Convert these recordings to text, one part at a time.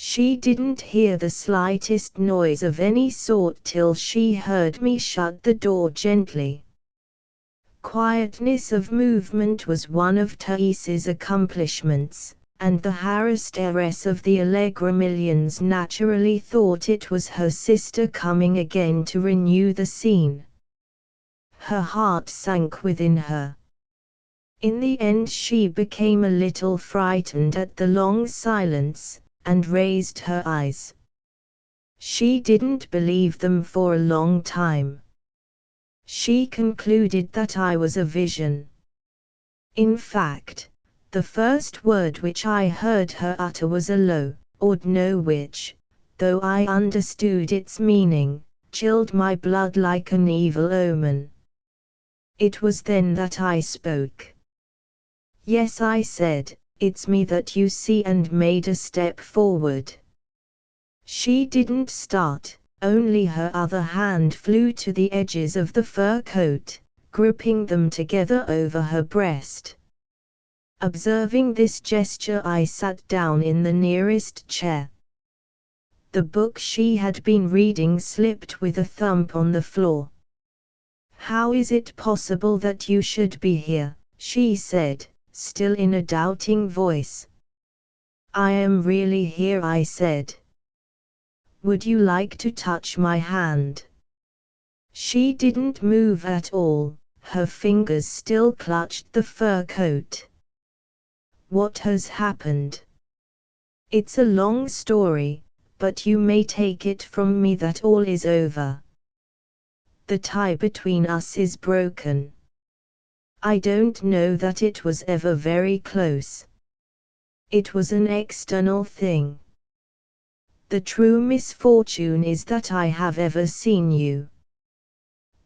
She didn't hear the slightest noise of any sort till she heard me shut the door gently. Quietness of movement was one of Therese's accomplishments, and the harassed heiress of the Allegra millions naturally thought it was her sister coming again to renew the scene. Her heart sank within her. In the end she became a little frightened at the long silence, and raised her eyes. She didn't believe them for a long time. She concluded that I was a vision. In fact, the first word which I heard her utter was a low, awed no which, though I understood its meaning, chilled my blood like an evil omen. It was then that I spoke. "Yes," I said, "it's me that you see," and made a step forward. She didn't start, only her other hand flew to the edges of the fur coat, gripping them together over her breast. Observing this gesture, I sat down in the nearest chair. The book she had been reading slipped with a thump on the floor. "How is it possible that you should be here?" she said, still in a doubting voice. "I am really here," I said. "Would you like to touch my hand?" She didn't move at all, her fingers still clutched the fur coat. "What has happened?" "It's a long story, but you may take it from me that all is over. The tie between us is broken. I don't know that it was ever very close. It was an external thing. The true misfortune is that I have ever seen you."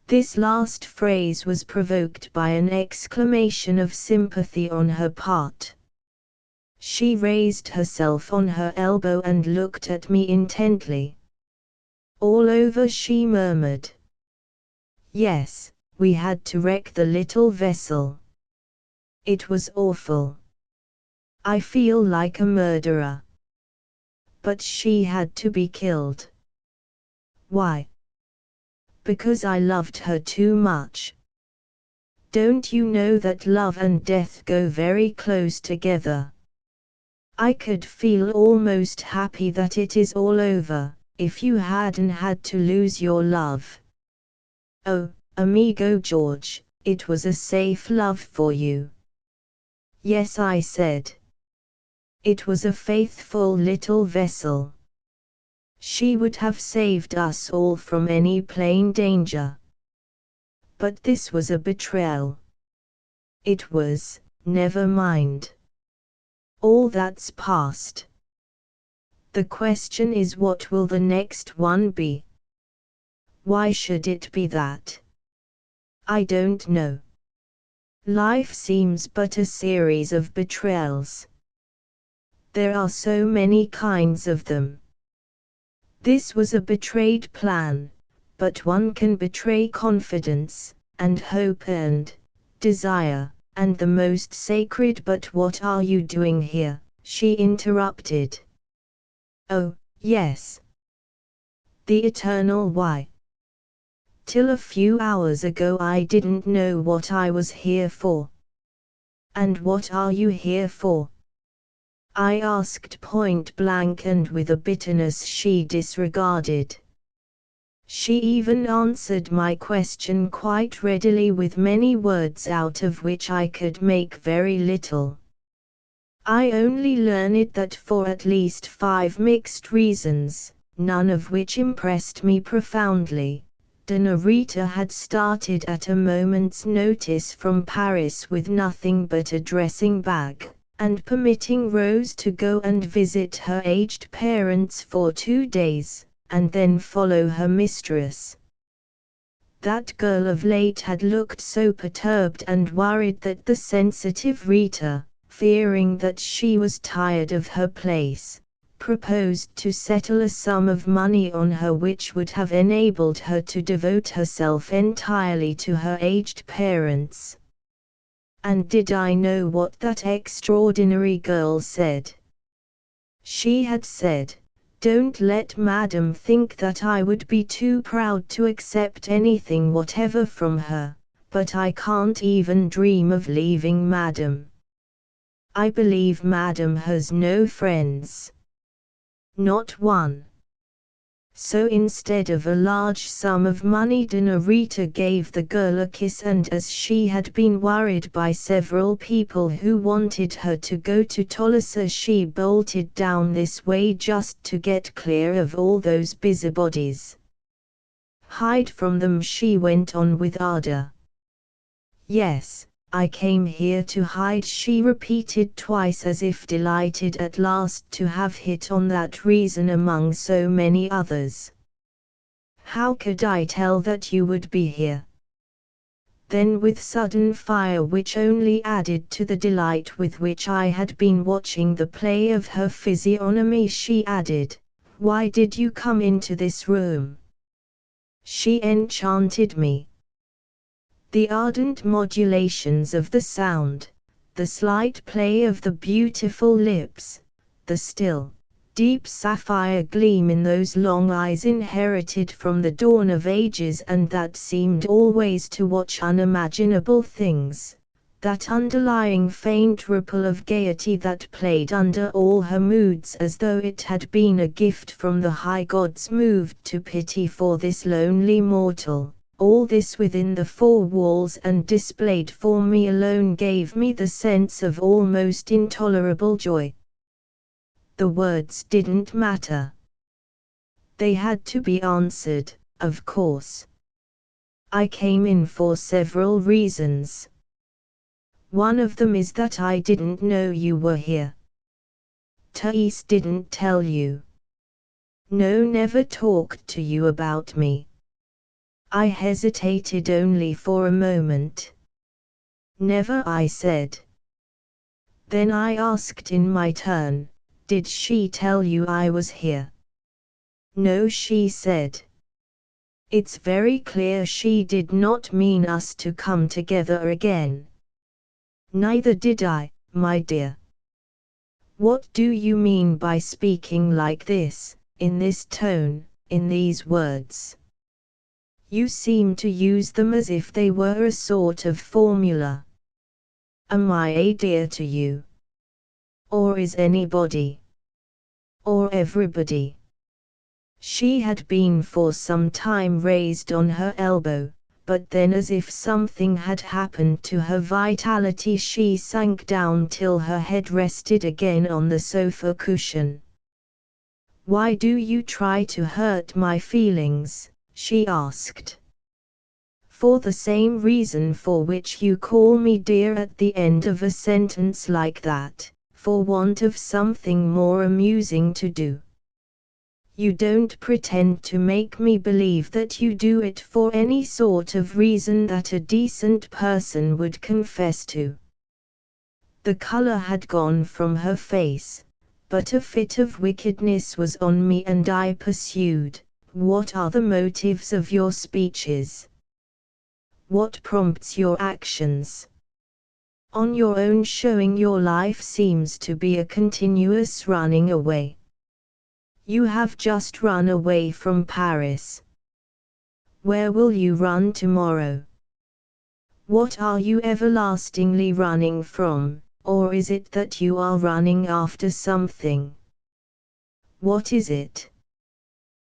This last phrase was provoked by an exclamation of sympathy on her part. She raised herself on her elbow and looked at me intently. "All over?" she murmured. "Yes, we had to wreck the little vessel. It was awful. I feel like a murderer. But she had to be killed." "Why?" "Because I loved her too much. Don't you know that love and death go very close together? I could feel almost happy that it is all over, if you hadn't had to lose your love. Oh, amigo George, it was a safe love for you." "Yes," I said. "It was a faithful little vessel. She would have saved us all from any plain danger. But this was a betrayal." "It was, never mind. All that's past. The question is, what will the next one be?" "Why should it be that?" "I don't know. Life seems but a series of betrayals. There are so many kinds of them. This was a betrayed plan, but one can betray confidence, and hope and desire, and the most sacred." "But what are you doing here?" she interrupted. "Oh, yes. The eternal why. Till a few hours ago I didn't know what I was here for." "And what are you here for?" I asked point blank, and with a bitterness she disregarded. She even answered my question quite readily, with many words out of which I could make very little. I only learned that for at least 5 mixed reasons, none of which impressed me profoundly, Donna Rita had started at a moment's notice from Paris with nothing but a dressing bag, and permitting Rose to go and visit her aged parents for 2 days, and then follow her mistress. That girl of late had looked so perturbed and worried that the sensitive Rita, fearing that she was tired of her place, proposed to settle a sum of money on her which would have enabled her to devote herself entirely to her aged parents. And did I know what that extraordinary girl said? She had said, Don't let Madam think that I would be too proud to accept anything whatever from her, but I can't even dream of leaving Madam. I believe Madam has no friends. Not one. So instead of a large sum of money, Donna Rita gave the girl a kiss, and as she had been worried by several people who wanted her to go to Tolosa, she bolted down this way just to get clear of all those busybodies. Hide from them, she went on with ardor. Yes, I came here to hide, she repeated twice, as if delighted at last to have hit on that reason among so many others. How could I tell that you would be here? Then with sudden fire, which only added to the delight with which I had been watching the play of her physiognomy, she added, why did you come into this room? She enchanted me. The ardent modulations of the sound, the slight play of the beautiful lips, the still, deep sapphire gleam in those long eyes inherited from the dawn of ages and that seemed always to watch unimaginable things, that underlying faint ripple of gaiety that played under all her moods as though it had been a gift from the high gods moved to pity for this lonely mortal. All this within the four walls and displayed for me alone gave me the sense of almost intolerable joy. The words didn't matter. They had to be answered, of course. I came in for several reasons. One of them is that I didn't know you were here. Thais didn't tell you. No, never talked to you about me. I hesitated only for a moment. Never, I said. Then I asked in my turn, did she tell you I was here? No, she said. It's very clear she did not mean us to come together again. Neither did I, my dear. What do you mean by speaking like this, in this tone, in these words? You seem to use them as if they were a sort of formula. Am I a dear to you? Or is anybody? Or everybody? She had been for some time raised on her elbow, but then as if something had happened to her vitality she sank down till her head rested again on the sofa cushion. Why do you try to hurt my feelings? She asked. For the same reason for which you call me dear at the end of a sentence like that, for want of something more amusing to do. You don't pretend to make me believe that you do it for any sort of reason that a decent person would confess to. The color had gone from her face, but a fit of wickedness was on me and I pursued, what are the motives of your speeches? What prompts your actions? On your own showing your life seems to be a continuous running away. You have just run away from Paris. Where will you run tomorrow? What are you everlastingly running from, or is it that you are running after something? What is it?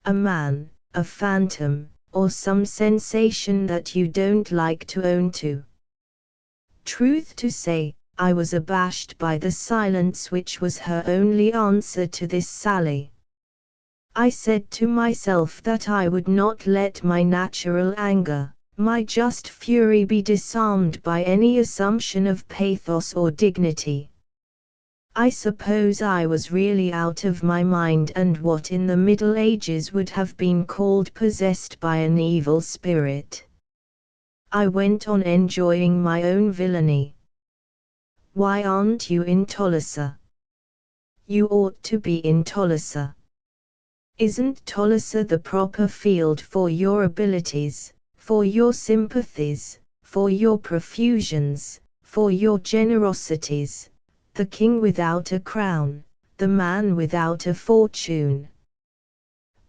A man, a phantom, or some sensation that you don't like to own to? Truth to say, I was abashed by the silence which was her only answer to this sally. I said to myself that I would not let my natural anger, my just fury be disarmed by any assumption of pathos or dignity. I suppose I was really out of my mind and what in the Middle Ages would have been called possessed by an evil spirit. I went on enjoying my own villainy. Why aren't you in Tolosa? You ought to be in Tolosa. Isn't Tolosa the proper field for your abilities, for your sympathies, for your profusions, for your generosities? The king without a crown, the man without a fortune.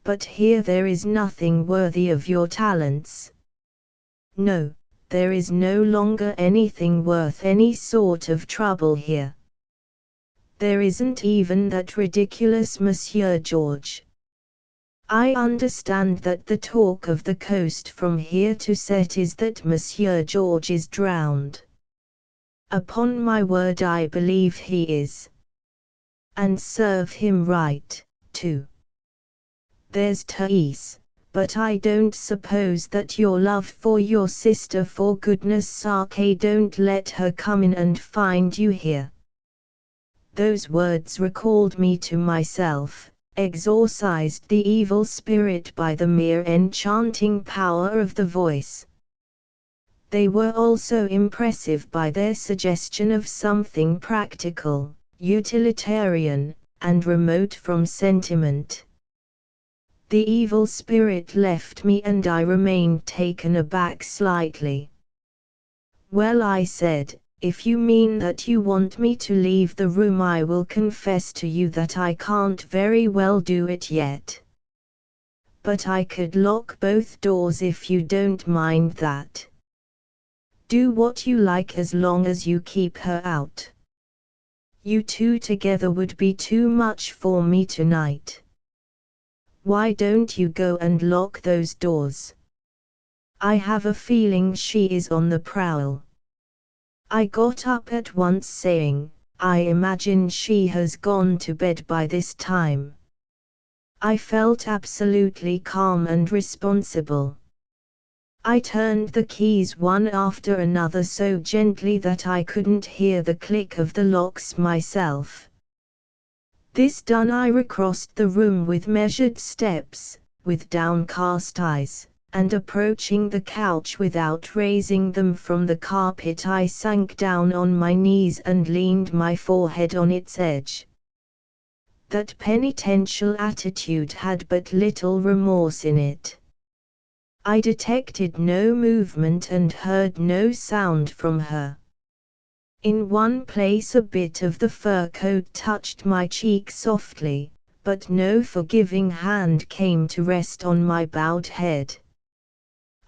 but here there is nothing worthy of your talents. No, there is no longer anything worth any sort of trouble here. There isn't even that ridiculous Monsieur George. I understand that the talk of the coast from here to Set is that Monsieur George is drowned. Upon my word, I believe he is. And serve him right, too. There's Thais, but I don't suppose that your love for your sister, for goodness sake don't let her come in and find you here. Those words recalled me to myself, exorcised the evil spirit by the mere enchanting power of the voice. They were also impressive by their suggestion of something practical, utilitarian, and remote from sentiment. The evil spirit left me and I remained taken aback slightly. "Well," I said, "if you mean that you want me to leave the room, I will confess to you that I can't very well do it yet. But I could lock both doors if you don't mind that." "Do what you like as long as you keep her out. You two together would be too much for me tonight. Why don't you go and lock those doors? I have a feeling she is on the prowl." I got up at once, saying, "I imagine she has gone to bed by this time." I felt absolutely calm and responsible. I turned the keys one after another so gently that I couldn't hear the click of the locks myself. This done, I recrossed the room with measured steps, with downcast eyes, and approaching the couch without raising them from the carpet, I sank down on my knees and leaned my forehead on its edge. That penitential attitude had but little remorse in it. I detected no movement and heard no sound from her. In one place a bit of the fur coat touched my cheek softly, but no forgiving hand came to rest on my bowed head.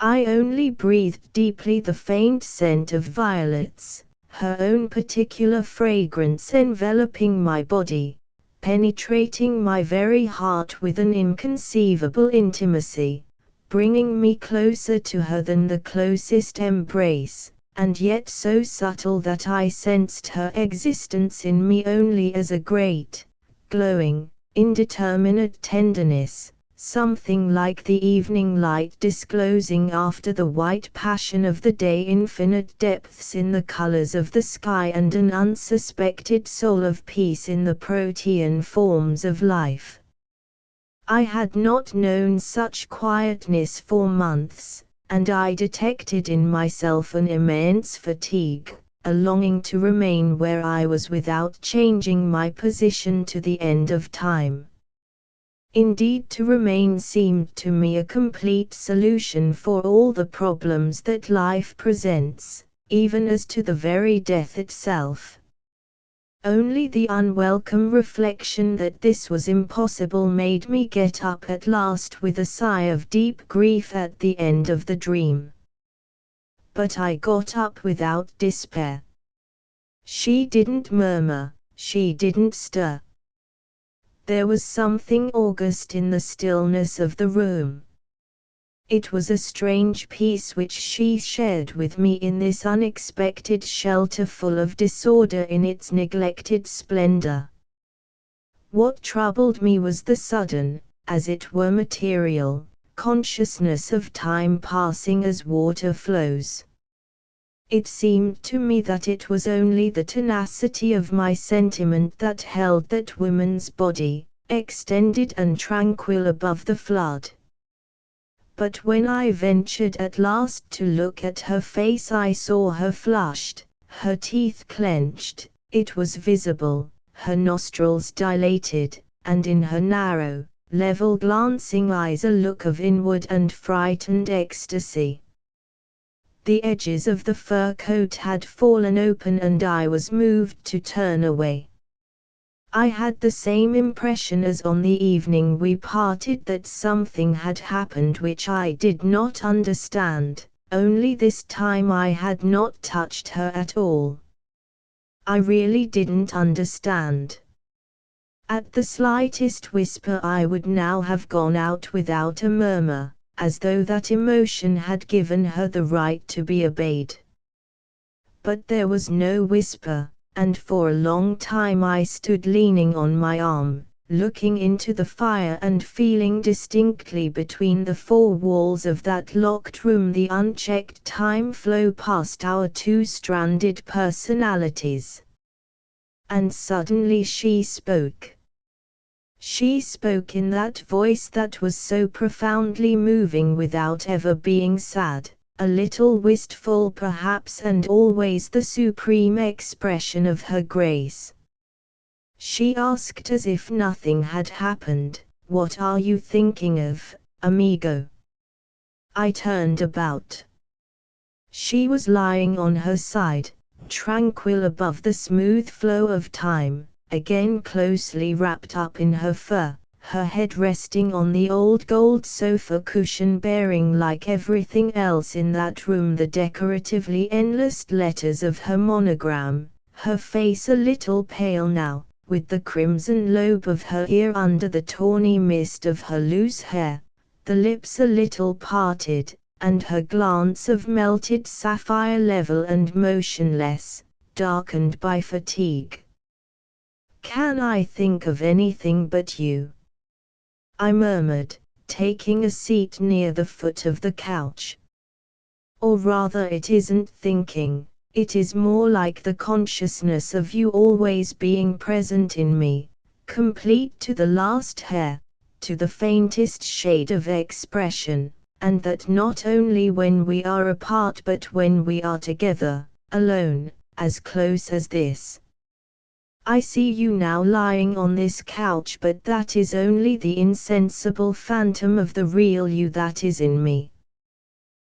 I only breathed deeply the faint scent of violets, her own particular fragrance enveloping my body, penetrating my very heart with an inconceivable intimacy, bringing me closer to her than the closest embrace, and yet so subtle that I sensed her existence in me only as a great, glowing, indeterminate tenderness, something like the evening light disclosing after the white passion of the day infinite depths in the colors of the sky and an unsuspected soul of peace in the protean forms of life. I had not known such quietness for months, and I detected in myself an immense fatigue, a longing to remain where I was without changing my position to the end of time. Indeed, to remain seemed to me a complete solution for all the problems that life presents, even as to the very death itself. Only the unwelcome reflection that this was impossible made me get up at last with a sigh of deep grief at the end of the dream. But I got up without despair. She didn't murmur, she didn't stir. There was something august in the stillness of the room. It was a strange peace which she shared with me in this unexpected shelter full of disorder in its neglected splendor. What troubled me was the sudden, as it were material, consciousness of time passing as water flows. It seemed to me that it was only the tenacity of my sentiment that held that woman's body, extended and tranquil above the flood. But when I ventured at last to look at her face, I saw her flushed, her teeth clenched, it was visible, her nostrils dilated, and in her narrow, level glancing eyes a look of inward and frightened ecstasy. The edges of the fur coat had fallen open and I was moved to turn away. I had the same impression as on the evening we parted, that something had happened which I did not understand, only this time I had not touched her at all. I really didn't understand. At the slightest whisper I would now have gone out without a murmur, as though that emotion had given her the right to be obeyed. But there was no whisper, and for a long time I stood leaning on my arm, looking into the fire and feeling distinctly between the four walls of that locked room the unchecked time flow past our two-stranded personalities. And suddenly she spoke. She spoke in that voice that was so profoundly moving without ever being sad, a little wistful perhaps, and always the supreme expression of her grace. She asked as if nothing had happened, "What are you thinking of, amigo?" I turned about. She was lying on her side, tranquil above the smooth flow of time, again closely wrapped up in her fur, her head resting on the old gold sofa cushion, bearing like everything else in that room the decoratively endless letters of her monogram, her face a little pale now, with the crimson lobe of her ear under the tawny mist of her loose hair, the lips a little parted, and her glance of melted sapphire level and motionless, darkened by fatigue. "Can I think of anything but you?" I murmured, taking a seat near the foot of the couch. "Or rather, it isn't thinking, it is more like the consciousness of you always being present in me, complete to the last hair, to the faintest shade of expression, and that not only when we are apart but when we are together, alone, as close as this. I see you now lying on this couch, but that is only the insensible phantom of the real you that is in me.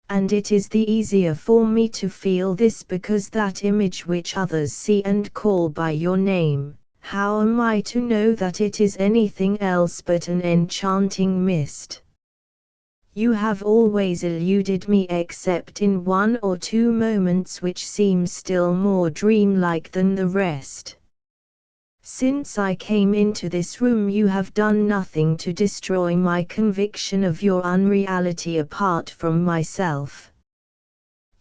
And it is the easier for me to feel this because that image which others see and call by your name, how am I to know that it is anything else but an enchanting mist? You have always eluded me except in one or two moments which seem still more dreamlike than the rest. Since I came into this room you have done nothing to destroy my conviction of your unreality apart from myself.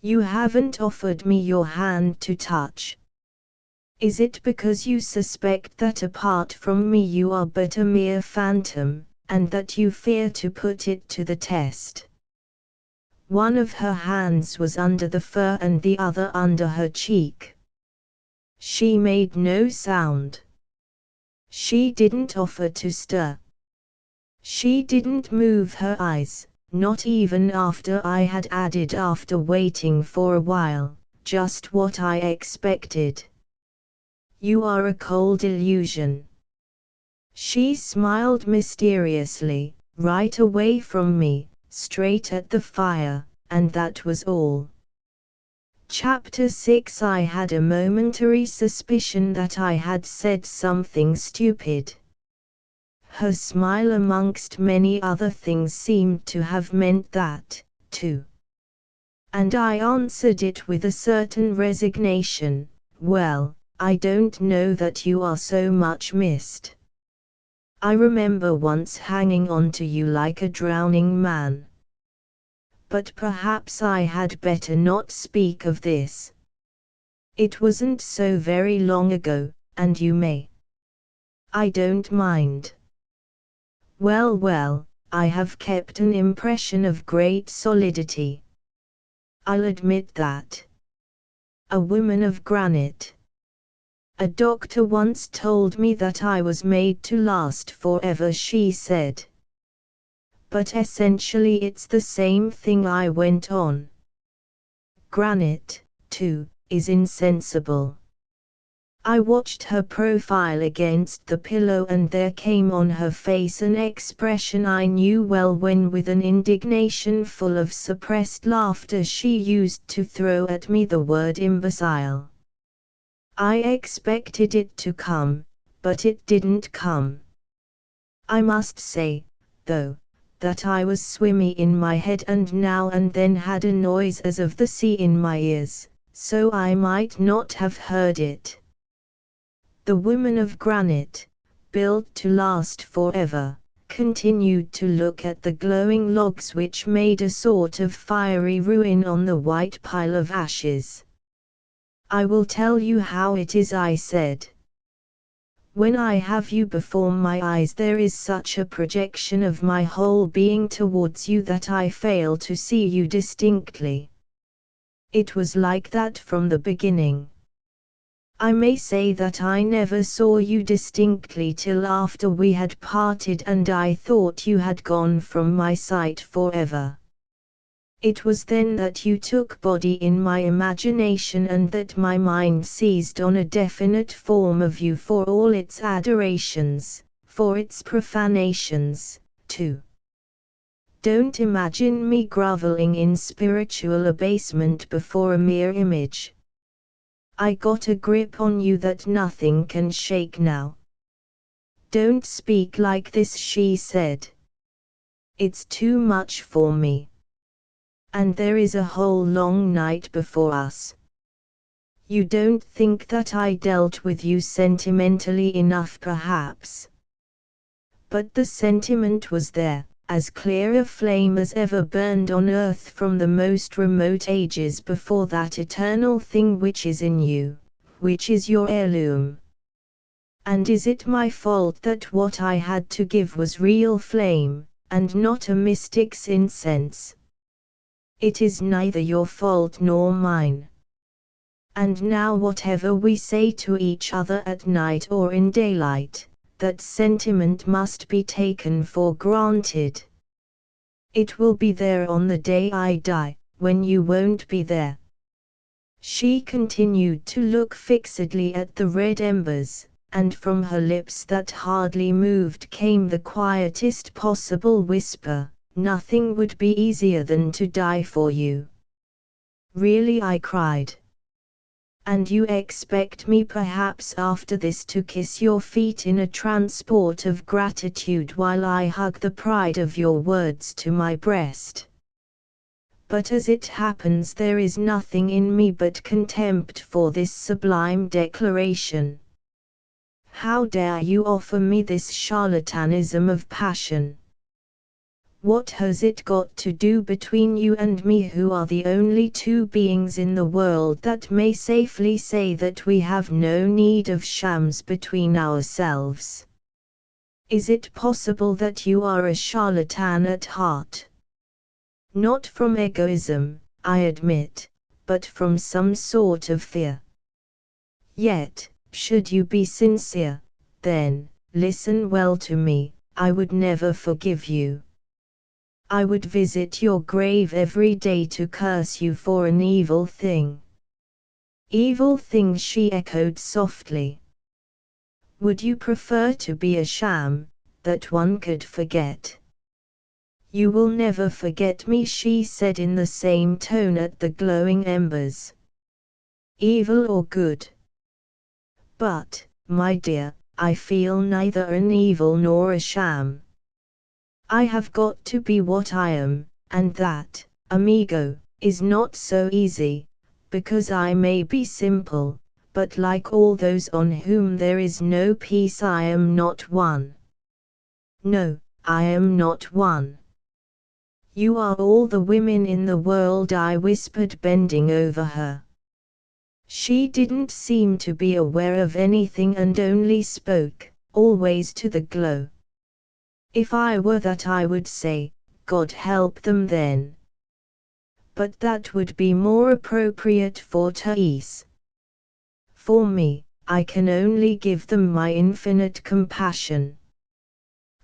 You haven't offered me your hand to touch. Is it because you suspect that apart from me you are but a mere phantom, and that you fear to put it to the test? One of her hands was under the fur and the other under her cheek. She made no sound. She didn't offer to stir. She didn't move her eyes, not even after I had added, after waiting for a while, just what I expected. You are a cold illusion. She smiled mysteriously, right away from me, straight at the fire, and that was all. Chapter 6. I had a momentary suspicion that I had said something stupid. Her smile amongst many other things seemed to have meant that, too. And I answered it with a certain resignation, "Well, I don't know that you are so much missed. I remember once hanging on to you like a drowning man. But perhaps I had better not speak of this. It wasn't so very long ago, and you may. I don't mind. Well, well, I have kept an impression of great solidity. I'll admit that. A woman of granite. A doctor once told me that I was made to last forever, she said. But essentially it's the same thing, I went on. Granite, too, is insensible. I watched her profile against the pillow and there came on her face an expression I knew well when with an indignation full of suppressed laughter she used to throw at me the word imbecile. I expected it to come, but it didn't come. I must say, though, that I was swimmy in my head and now and then had a noise as of the sea in my ears, so I might not have heard it. The woman of granite, built to last forever, continued to look at the glowing logs which made a sort of fiery ruin on the white pile of ashes. "I will tell you how it is," I said. "When I have you before my eyes there is such a projection of my whole being towards you that I fail to see you distinctly. It was like that from the beginning. I may say that I never saw you distinctly till after we had parted and I thought you had gone from my sight forever. It was then that you took body in my imagination and that my mind seized on a definite form of you for all its adorations, for its profanations, too. Don't imagine me groveling in spiritual abasement before a mere image. I got a grip on you that nothing can shake now." "Don't speak like this," she said. "It's too much for me. And there is a whole long night before us. You don't think that I dealt with you sentimentally enough perhaps. But the sentiment was there, as clear a flame as ever burned on earth from the most remote ages before that eternal thing which is in you, which is your heirloom. And is it my fault that what I had to give was real flame, and not a mystic's incense? It is neither your fault nor mine. And now whatever we say to each other at night or in daylight, that sentiment must be taken for granted. It will be there on the day I die, when you won't be there." She continued to look fixedly at the red embers, and from her lips that hardly moved came the quietest possible whisper, "Nothing would be easier than to die for you." "Really?" I cried. "And you expect me perhaps after this to kiss your feet in a transport of gratitude while I hug the pride of your words to my breast? But as it happens there is nothing in me but contempt for this sublime declaration. How dare you offer me this charlatanism of passion? What has it got to do between you and me, who are the only two beings in the world that may safely say that we have no need of shams between ourselves? Is it possible that you are a charlatan at heart? Not from egoism, I admit, but from some sort of fear. Yet, should you be sincere, then, listen well to me, I would never forgive you. I would visit your grave every day to curse you for an evil thing." "Evil thing?" she echoed softly. "Would you prefer to be a sham, that one could forget?" "You will never forget me," she said in the same tone at the glowing embers. "Evil or good?" "But, my dear, I feel neither an evil nor a sham. I have got to be what I am, and that, amigo, is not so easy, because I may be simple, but like all those on whom there is no peace I am not one. No, I am not one." "You are all the women in the world," I whispered, bending over her. She didn't seem to be aware of anything and only spoke, always to the glow. If I were that I would say, "God help them then." But that would be more appropriate for Thais. For me, I can only give them my infinite compassion.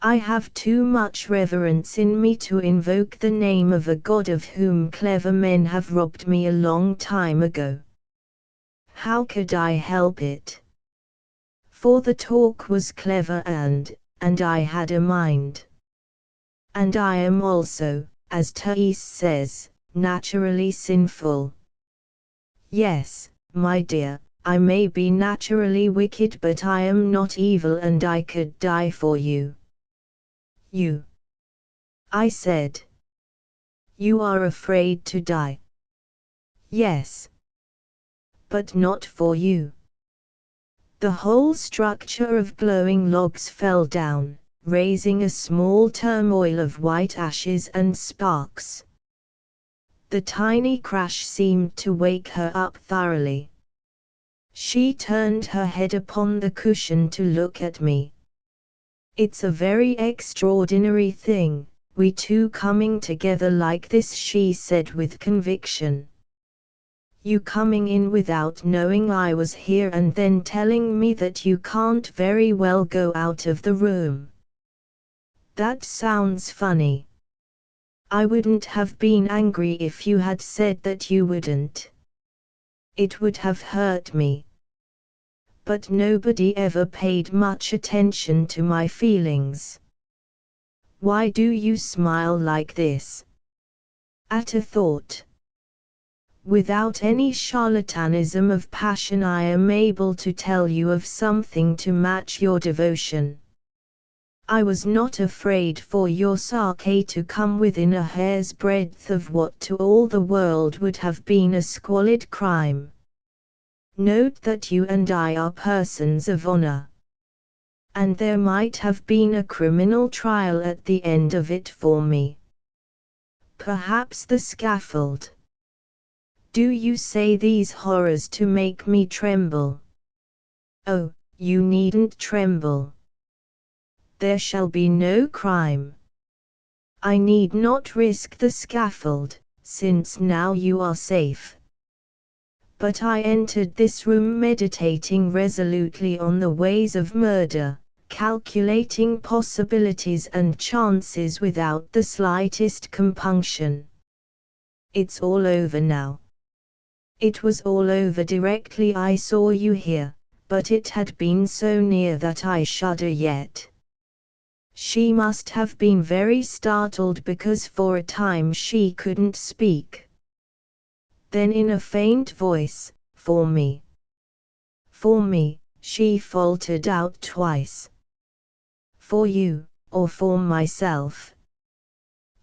I have too much reverence in me to invoke the name of a God of whom clever men have robbed me a long time ago. How could I help it? For the talk was clever and I had a mind. And I am also, as Thais says, naturally sinful. Yes, my dear, I may be naturally wicked, but I am not evil, and I could die for you. You, I said. You are afraid to die. Yes. But not for you. The whole structure of glowing logs fell down, raising a small turmoil of white ashes and sparks. The tiny crash seemed to wake her up thoroughly. She turned her head upon the cushion to look at me. It's a very extraordinary thing, we two coming together like this, she said with conviction. You coming in without knowing I was here and then telling me that you can't very well go out of the room. That sounds funny. I wouldn't have been angry if you had said that you wouldn't. It would have hurt me. But nobody ever paid much attention to my feelings. Why do you smile like this? At a thought. Without any charlatanism of passion, I am able to tell you of something to match your devotion. I was not afraid for your sake to come within a hair's breadth of what to all the world would have been a squalid crime. Note that you and I are persons of honor. And there might have been a criminal trial at the end of it for me. Perhaps the scaffold. Do you say these horrors to make me tremble? Oh, you needn't tremble. There shall be no crime. I need not risk the scaffold, since now you are safe. But I entered this room meditating resolutely on the ways of murder, calculating possibilities and chances without the slightest compunction. It's all over now. It was all over directly I saw you here, but it had been so near that I shudder yet. She must have been very startled because for a time she couldn't speak. Then in a faint voice, for me. For me, she faltered out twice. For you, or for myself.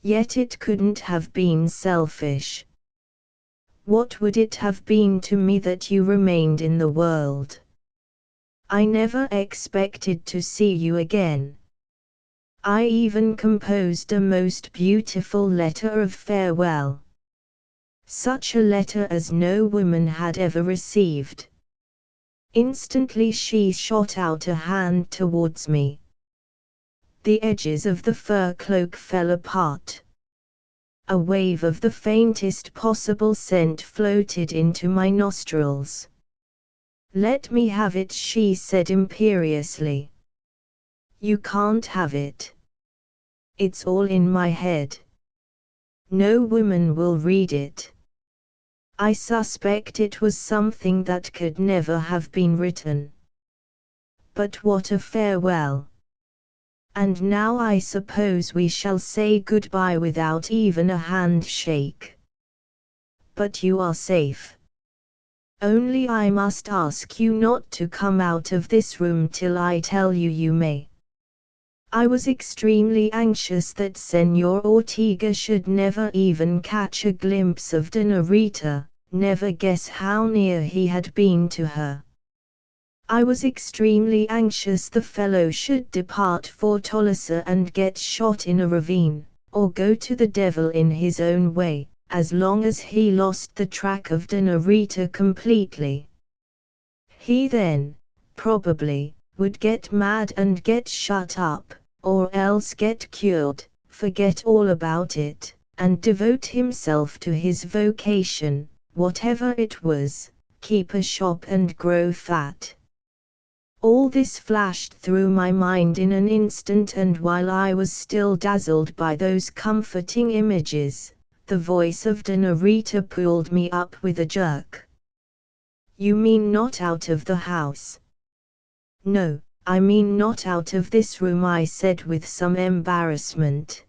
Yet it couldn't have been selfish. What would it have been to me that you remained in the world? I never expected to see you again. I even composed a most beautiful letter of farewell. Such a letter as no woman had ever received. Instantly she shot out a hand towards me. The edges of the fur cloak fell apart. A wave of the faintest possible scent floated into my nostrils. Let me have it, she said imperiously. You can't have it. It's all in my head. No woman will read it. I suspect it was something that could never have been written. But what a farewell! And now I suppose we shall say goodbye without even a handshake. But you are safe. Only I must ask you not to come out of this room till I tell you you may. I was extremely anxious that Señor Ortega should never even catch a glimpse of Doña Rita, never guess how near he had been to her. I was extremely anxious the fellow should depart for Tolosa and get shot in a ravine, or go to the devil in his own way, as long as he lost the track of Doña Rita completely. He then, probably, would get mad and get shut up, or else get cured, forget all about it, and devote himself to his vocation, whatever it was, keep a shop and grow fat. All this flashed through my mind in an instant, and while I was still dazzled by those comforting images, the voice of Doña Rita pulled me up with a jerk. You mean not out of the house? No, I mean not out of this room, I said with some embarrassment.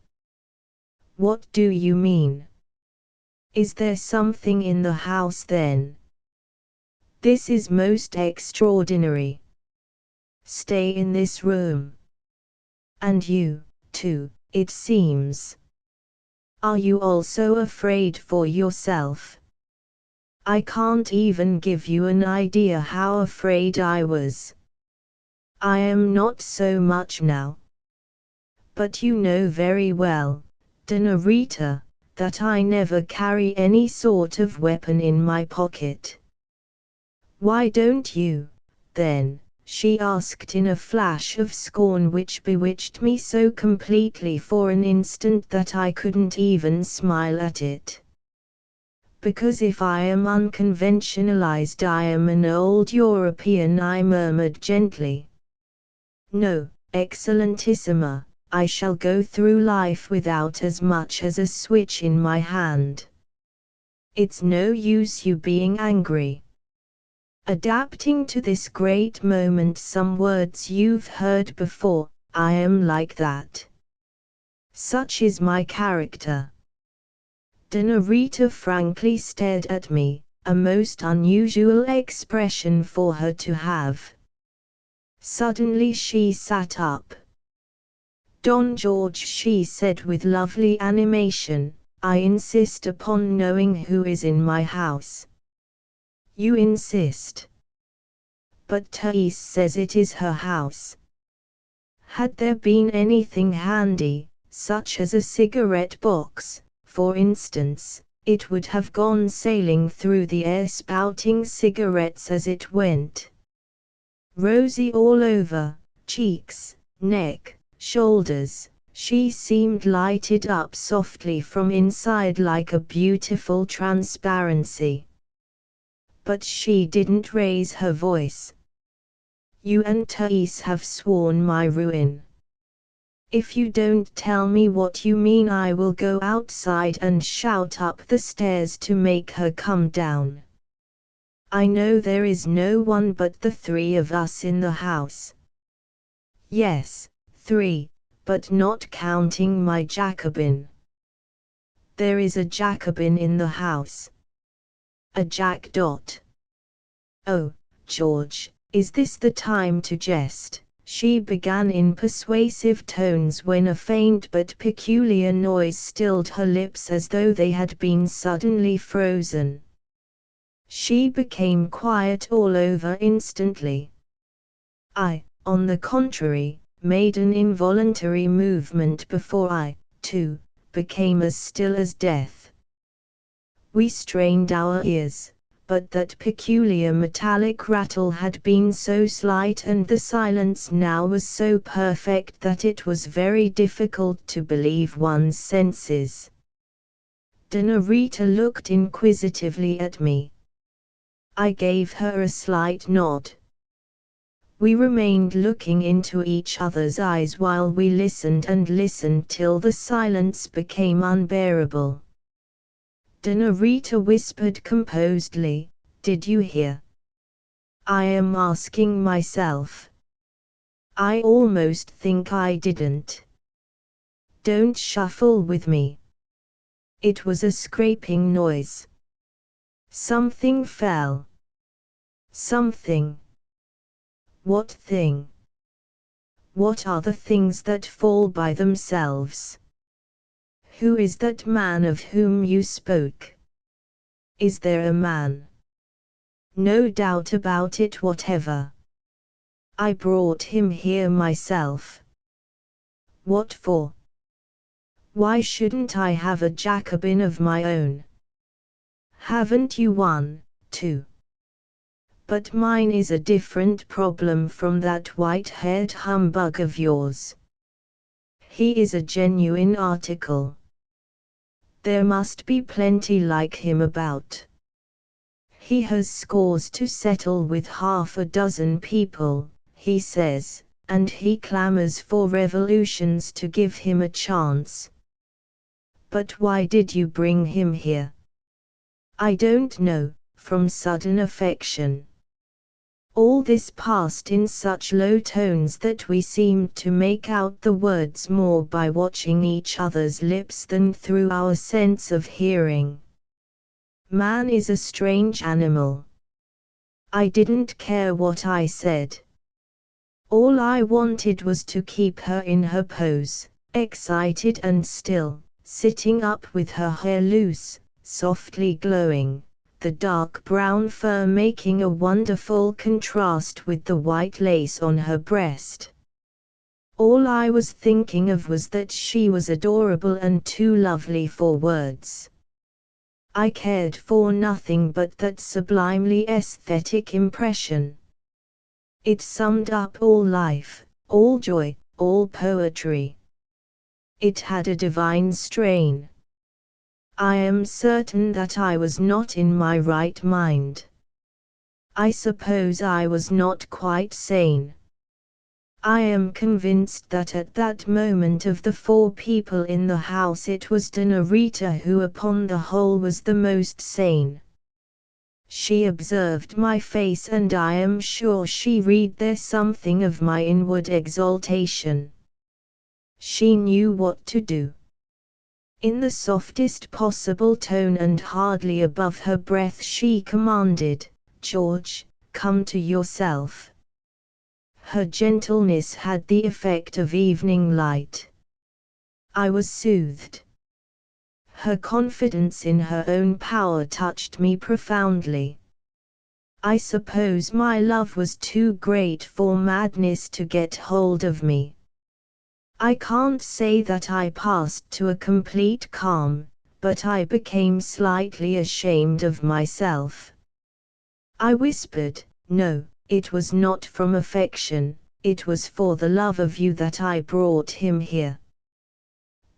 What do you mean? Is there something in the house then? This is most extraordinary. Stay in this room. And you, too, it seems. Are you also afraid for yourself? I can't even give you an idea how afraid I was. I am not so much now. But you know very well, Donna Rita, that I never carry any sort of weapon in my pocket. Why don't you, then? She asked in a flash of scorn which bewitched me so completely for an instant that I couldn't even smile at it. Because if I am unconventionalized, I am an old European, I murmured gently. No, Excellentissima, I shall go through life without as much as a switch in my hand. It's no use you being angry. Adapting to this great moment some words you've heard before, I am like that. Such is my character. Donna Rita frankly stared at me, a most unusual expression for her to have. Suddenly she sat up. Don George, she said with lovely animation, I insist upon knowing who is in my house. You insist. But Thais says it is her house. Had there been anything handy, such as a cigarette box, for instance, it would have gone sailing through the air spouting cigarettes as it went. Rosy all over, cheeks, neck, shoulders, she seemed lighted up softly from inside like a beautiful transparency. But she didn't raise her voice. You and Thais have sworn my ruin. If you don't tell me what you mean, I will go outside and shout up the stairs to make her come down. I know there is no one but the three of us in the house. Yes, 3, but not counting my Jacobin. There is a Jacobin in the house. A Jack. Oh, George, is this the time to jest? She began in persuasive tones when a faint but peculiar noise stilled her lips as though they had been suddenly frozen. She became quiet all over instantly. I, on the contrary, made an involuntary movement before I, too, became as still as death. We strained our ears, but that peculiar metallic rattle had been so slight and the silence now was so perfect that it was very difficult to believe one's senses. Donna Rita looked inquisitively at me. I gave her a slight nod. We remained looking into each other's eyes while we listened and listened till the silence became unbearable. Donna Rita whispered composedly, Did you hear? I am asking myself. I almost think I didn't. Don't shuffle with me. It was a scraping noise. Something fell. Something. What thing? What are the things that fall by themselves? Who is that man of whom you spoke? Is there a man? No doubt about it whatever. I brought him here myself. What for? Why shouldn't I have a Jacobin of my own? Haven't you one, too? But mine is a different problem from that white-haired humbug of yours. He is a genuine article. There must be plenty like him about. He has scores to settle with half a dozen people, he says, and he clamors for revolutions to give him a chance. But why did you bring him here? I don't know, from sudden affection. All this passed in such low tones that we seemed to make out the words more by watching each other's lips than through our sense of hearing. Man is a strange animal. I didn't care what I said. All I wanted was to keep her in her pose, excited and still, sitting up with her hair loose, softly glowing, the dark brown fur making a wonderful contrast with the white lace on her breast. All I was thinking of was that she was adorable and too lovely for words. I cared for nothing but that sublimely aesthetic impression. It summed up all life, all joy, all poetry. It had a divine strain. I am certain that I was not in my right mind. I suppose I was not quite sane. I am convinced that at that moment of the 4 people in the house it was Donna Rita who upon the whole was the most sane. She observed my face and I am sure she read there something of my inward exaltation. She knew what to do. In the softest possible tone and hardly above her breath she commanded, "George, come to yourself." Her gentleness had the effect of evening light. I was soothed. Her confidence in her own power touched me profoundly. I suppose my love was too great for madness to get hold of me. I can't say that I passed to a complete calm, but I became slightly ashamed of myself. I whispered, "No, it was not from affection, it was for the love of you that I brought him here."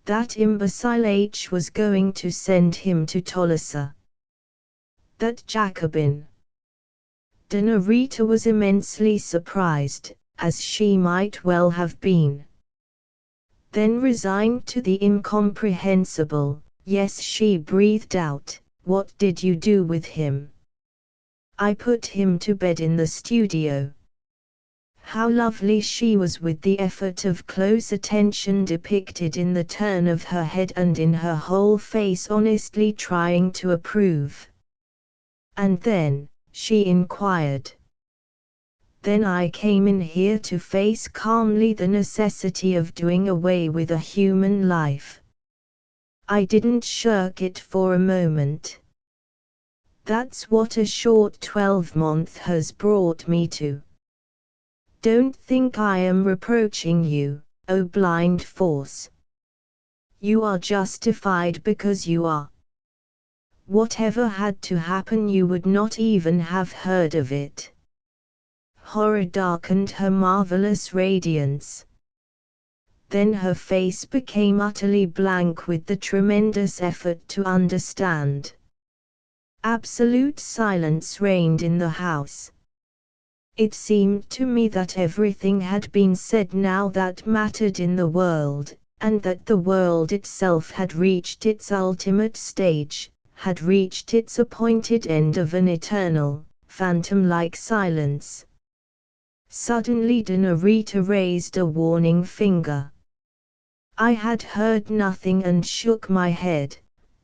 That imbecile H was going to send him to Tolosa. That Jacobin. Donna Rita was immensely surprised, as she might well have been. Then resigned to the incomprehensible, "Yes," she breathed out, "what did you do with him?" "I put him to bed in the studio." How lovely she was, with the effort of close attention depicted in the turn of her head and in her whole face, honestly trying to approve. "And then?" she inquired. "Then I came in here to face calmly the necessity of doing away with a human life. I didn't shirk it for a moment. That's what a short 12-month has brought me to. Don't think I am reproaching you, O blind force. You are justified because you are. Whatever had to happen you would not even have heard of it." Horror darkened her marvelous radiance. Then her face became utterly blank with the tremendous effort to understand. Absolute silence reigned in the house. It seemed to me that everything had been said now that mattered in the world, and that the world itself had reached its ultimate stage, had reached its appointed end of an eternal, phantom-like silence. Suddenly Donna Rita raised a warning finger. I had heard nothing and shook my head,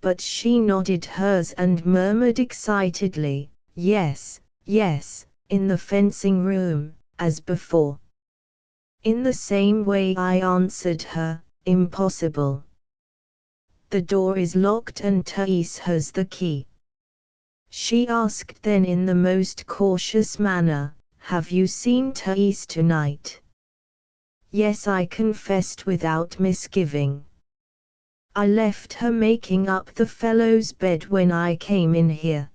but she nodded hers and murmured excitedly, "Yes, yes, in the fencing room, as before." In the same way I answered her, "Impossible. The door is locked and Thais has the key." She asked then in the most cautious manner, "Have you seen Thais tonight?" "Yes," I confessed without misgiving. "I left her making up the fellow's bed when I came in here."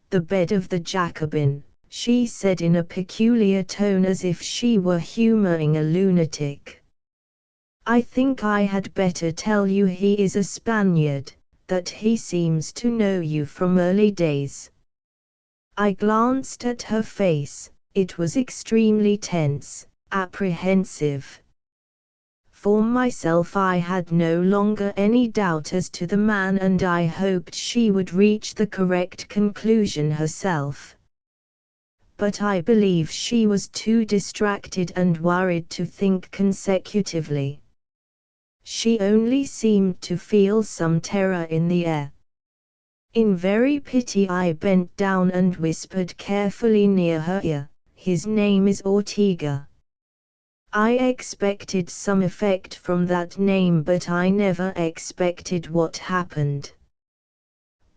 "The bed of the Jacobin," she said in a peculiar tone as if she were humoring a lunatic. "I think I had better tell you he is a Spaniard, that he seems to know you from early days." I glanced at her face. It was extremely tense, apprehensive. For myself I had no longer any doubt as to the man, and I hoped she would reach the correct conclusion herself. But I believe she was too distracted and worried to think consecutively. She only seemed to feel some terror in the air. In very pity I bent down and whispered carefully near her ear, "His name is Ortega." I expected some effect from that name, but I never expected what happened.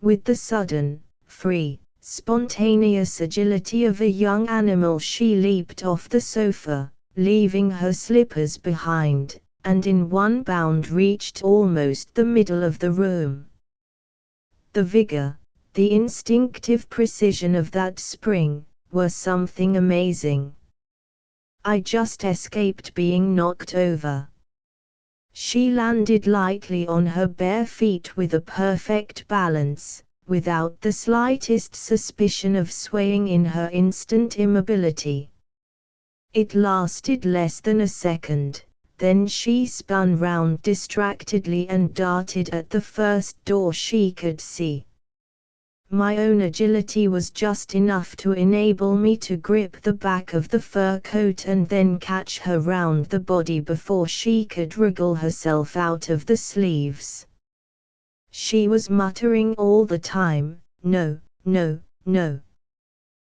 With the sudden, free, spontaneous agility of a young animal, she leaped off the sofa, leaving her slippers behind, and in one bound reached almost the middle of the room. The vigor, the instinctive precision of that spring, were something amazing. I just escaped being knocked over. She landed lightly on her bare feet with a perfect balance, without the slightest suspicion of swaying in her instant immobility. It lasted less than a second, then she spun round distractedly and darted at the first door she could see. My own agility was just enough to enable me to grip the back of the fur coat and then catch her round the body before she could wriggle herself out of the sleeves. She was muttering all the time, "No, no, no."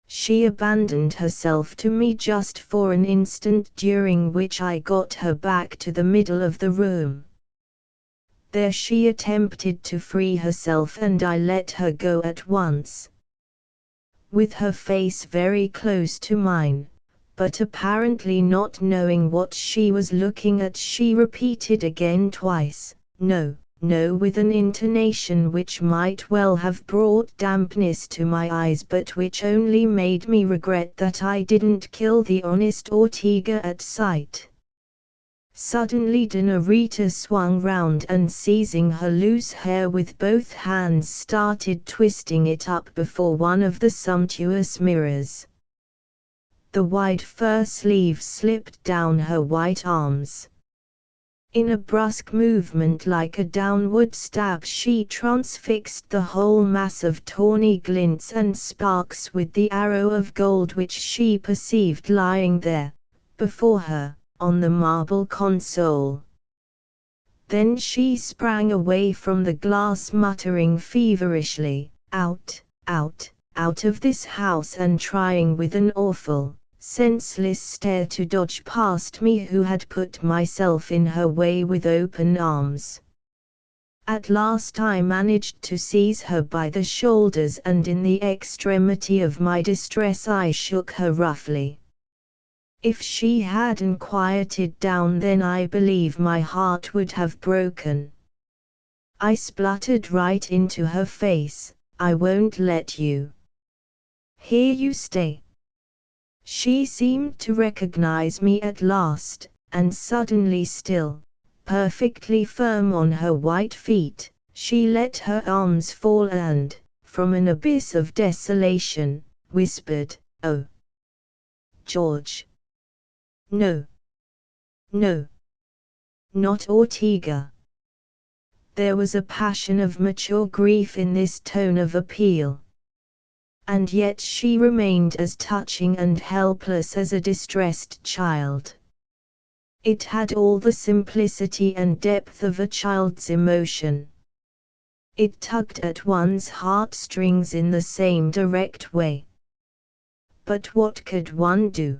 She abandoned herself to me just for an instant, during which I got her back to the middle of the room. There she attempted to free herself and I let her go at once. With her face very close to mine, but apparently not knowing what she was looking at, she repeated again twice, "No, no," with an intonation which might well have brought dampness to my eyes, but which only made me regret that I didn't kill the honest Ortega at sight. Suddenly Dona Rita swung round and, seizing her loose hair with both hands, started twisting it up before one of the sumptuous mirrors. The wide fur sleeve slipped down her white arms. In a brusque movement like a downward stab, she transfixed the whole mass of tawny glints and sparks with the arrow of gold which she perceived lying there, before her, on the marble console. Then she sprang away from the glass, muttering feverishly, "Out, out, out of this house," and trying with an awful, senseless stare to dodge past me, who had put myself in her way with open arms. At last I managed to seize her by the shoulders, and in the extremity of my distress I shook her roughly. If she hadn't quieted down then I believe my heart would have broken. I spluttered right into her face, "I won't let you. Here you stay." She seemed to recognize me at last, and suddenly still, perfectly firm on her white feet, she let her arms fall and, from an abyss of desolation, whispered, "Oh, George. No. No. Not Ortega." There was a passion of mature grief in this tone of appeal. And yet she remained as touching and helpless as a distressed child. It had all the simplicity and depth of a child's emotion. It tugged at one's heartstrings in the same direct way. But what could one do?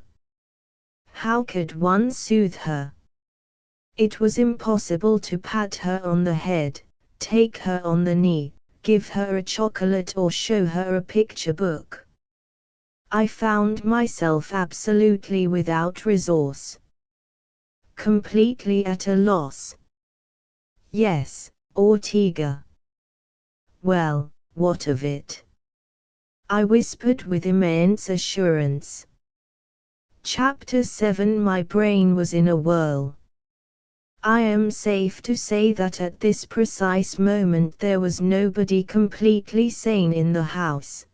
How could one soothe her? It was impossible to pat her on the head, take her on the knee, give her a chocolate or show her a picture book. I found myself absolutely without resource. Completely at a loss. Yes, Ortega. Well, what of it? I whispered with immense assurance. Chapter 7. My brain was in a whirl. I am safe to say that at this precise moment there was nobody completely sane in the house.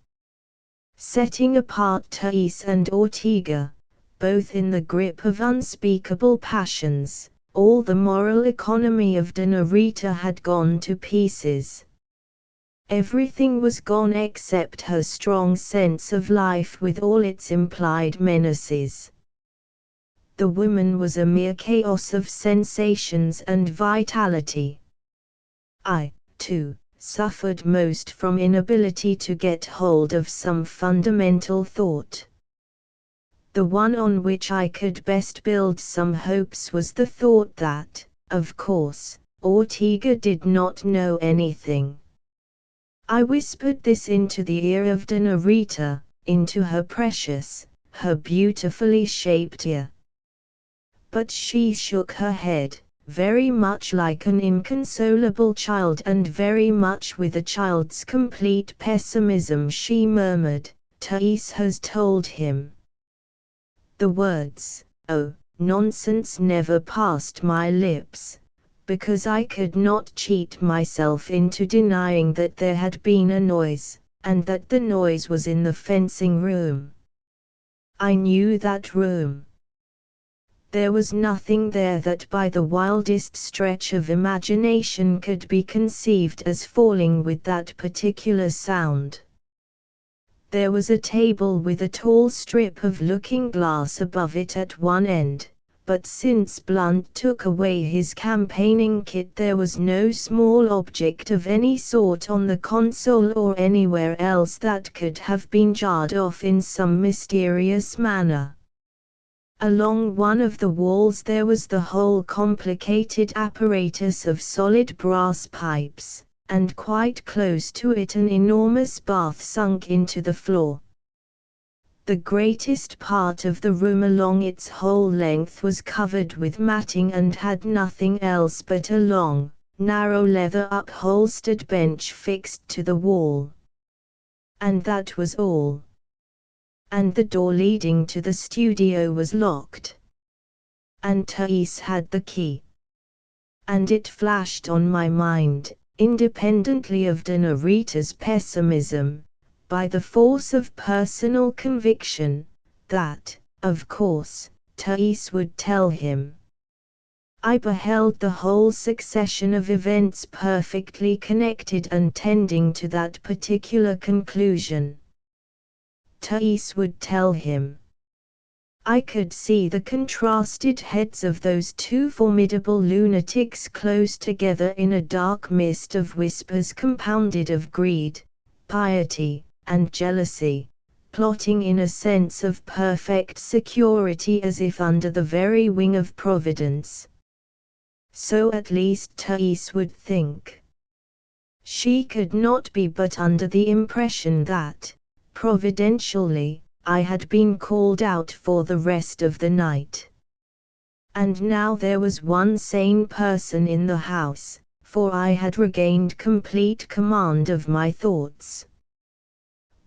Setting apart Thais and Ortega, both in the grip of unspeakable passions, all the moral economy of Dona Rita had gone to pieces. Everything was gone except her strong sense of life with all its implied menaces. The woman was a mere chaos of sensations and vitality. I, too, suffered most from inability to get hold of some fundamental thought. The one on which I could best build some hopes was the thought that, of course, Ortega did not know anything. I whispered this into the ear of Dona Rita, into her precious, her beautifully shaped ear. But she shook her head, very much like an inconsolable child, and very much with a child's complete pessimism she murmured, "Thais has told him." The words, "Oh, nonsense," never passed my lips, because I could not cheat myself into denying that there had been a noise, and that the noise was in the fencing room. I knew that room. There was nothing there that by the wildest stretch of imagination could be conceived as falling with that particular sound. There was a table with a tall strip of looking-glass above it at one end, but since Blunt took away his campaigning kit there was no small object of any sort on the console or anywhere else that could have been jarred off in some mysterious manner. Along one of the walls there was the whole complicated apparatus of solid brass pipes, and quite close to it an enormous bath sunk into the floor. The greatest part of the room along its whole length was covered with matting and had nothing else but a long, narrow leather upholstered bench fixed to the wall. And that was all. And the door leading to the studio was locked. And Thais had the key. And it flashed on my mind, independently of Dona Rita's pessimism, by the force of personal conviction, that, of course, Thais would tell him. I beheld the whole succession of events perfectly connected and tending to that particular conclusion. Thais would tell him. I could see the contrasted heads of those two formidable lunatics close together in a dark mist of whispers compounded of greed, piety, and jealousy, plotting in a sense of perfect security as if under the very wing of Providence. So at least Thais would think. She could not be but under the impression that, providentially, I had been called out for the rest of the night. And now there was one sane person in the house, for I had regained complete command of my thoughts.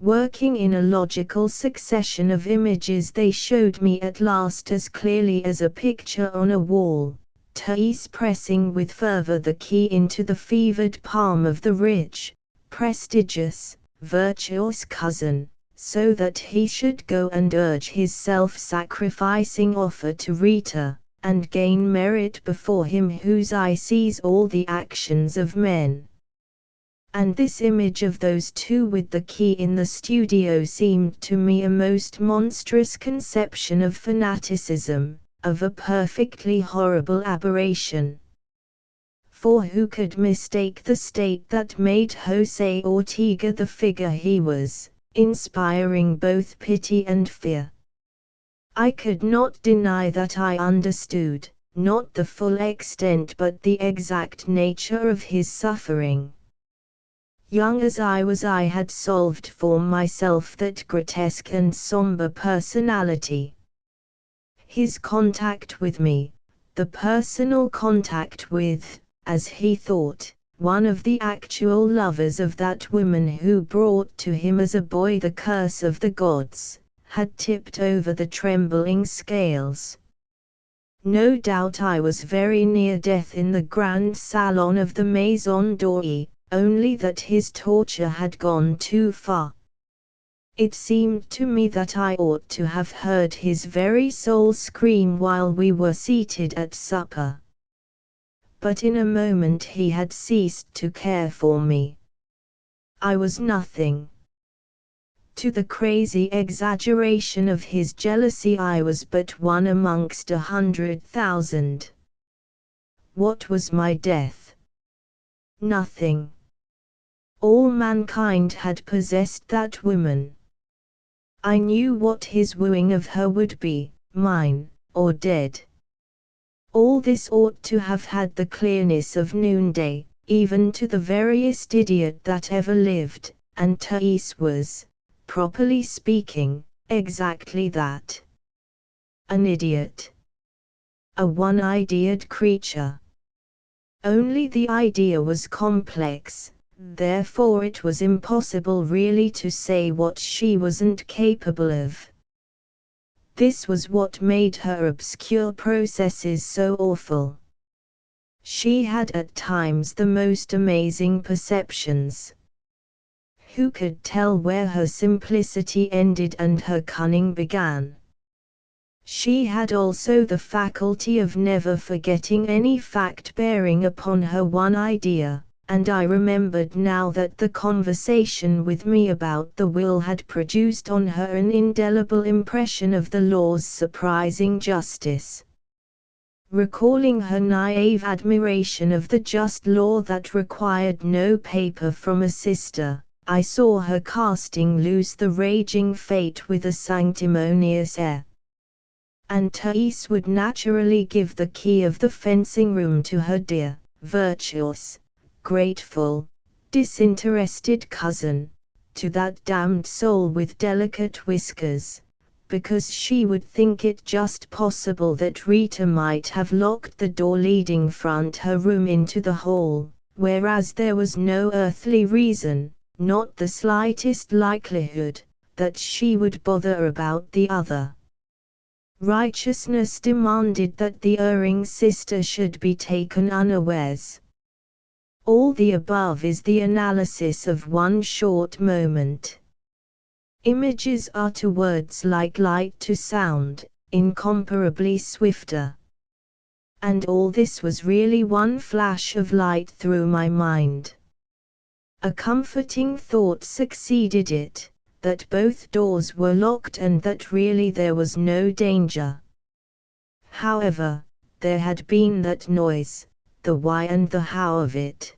Working in a logical succession of images they showed me at last as clearly as a picture on a wall, Thais pressing with fervor the key into the fevered palm of the rich, prestigious, virtuous cousin, so that he should go and urge his self-sacrificing offer to Rita, and gain merit before him whose eye sees all the actions of men. And this image of those two with the key in the studio seemed to me a most monstrous conception of fanaticism, of a perfectly horrible aberration. For who could mistake the state that made José Ortega the figure he was, inspiring both pity and fear? I could not deny that I understood, not the full extent but the exact nature of his suffering. Young as I was, I had solved for myself that grotesque and somber personality. His contact with me, the personal contact with, as he thought, one of the actual lovers of that woman who brought to him as a boy the curse of the gods, had tipped over the trembling scales. No doubt I was very near death in the grand salon of the Maison Dorée, only that his torture had gone too far. It seemed to me that I ought to have heard his very soul scream while we were seated at supper. But in a moment he had ceased to care for me. I was nothing. To the crazy exaggeration of his jealousy I was but one amongst 100,000. What was my death? Nothing. All mankind had possessed that woman. I knew what his wooing of her would be, mine, or dead. All this ought to have had the clearness of noonday, even to the veriest idiot that ever lived, and Thais was, properly speaking, exactly that. An idiot. A one-ideaed creature. Only the idea was complex, therefore it was impossible really to say what she wasn't capable of. This was what made her obscure processes so awful. She had at times the most amazing perceptions. Who could tell where her simplicity ended and her cunning began? She had also the faculty of never forgetting any fact bearing upon her one idea, and I remembered now that the conversation with me about the will had produced on her an indelible impression of the law's surprising justice. Recalling her naive admiration of the just law that required no paper from a sister, I saw her casting loose the raging fate with a sanctimonious air. And Thais would naturally give the key of the fencing room to her dear, virtuous, grateful, disinterested cousin, to that damned soul with delicate whiskers, because she would think it just possible that Rita might have locked the door leading from her room into the hall, whereas there was no earthly reason, not the slightest likelihood, that she would bother about the other. Righteousness demanded that the erring sister should be taken unawares. All the above is the analysis of one short moment. Images are to words like light to sound, incomparably swifter. And all this was really one flash of light through my mind. A comforting thought succeeded it, that both doors were locked and that really there was no danger. However, there had been that noise, the why and the how of it.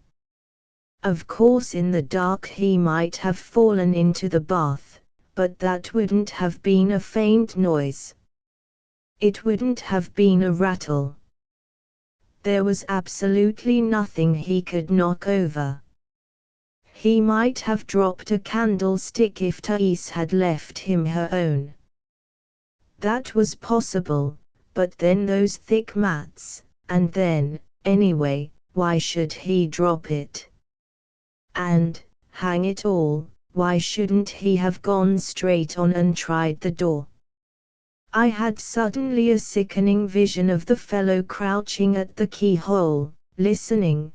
Of course in the dark he might have fallen into the bath, but that wouldn't have been a faint noise. It wouldn't have been a rattle. There was absolutely nothing he could knock over. He might have dropped a candlestick if Thais had left him her own. That was possible, but then those thick mats, and then, anyway, why should he drop it? And, hang it all, why shouldn't he have gone straight on and tried the door? I had suddenly a sickening vision of the fellow crouching at the keyhole, listening,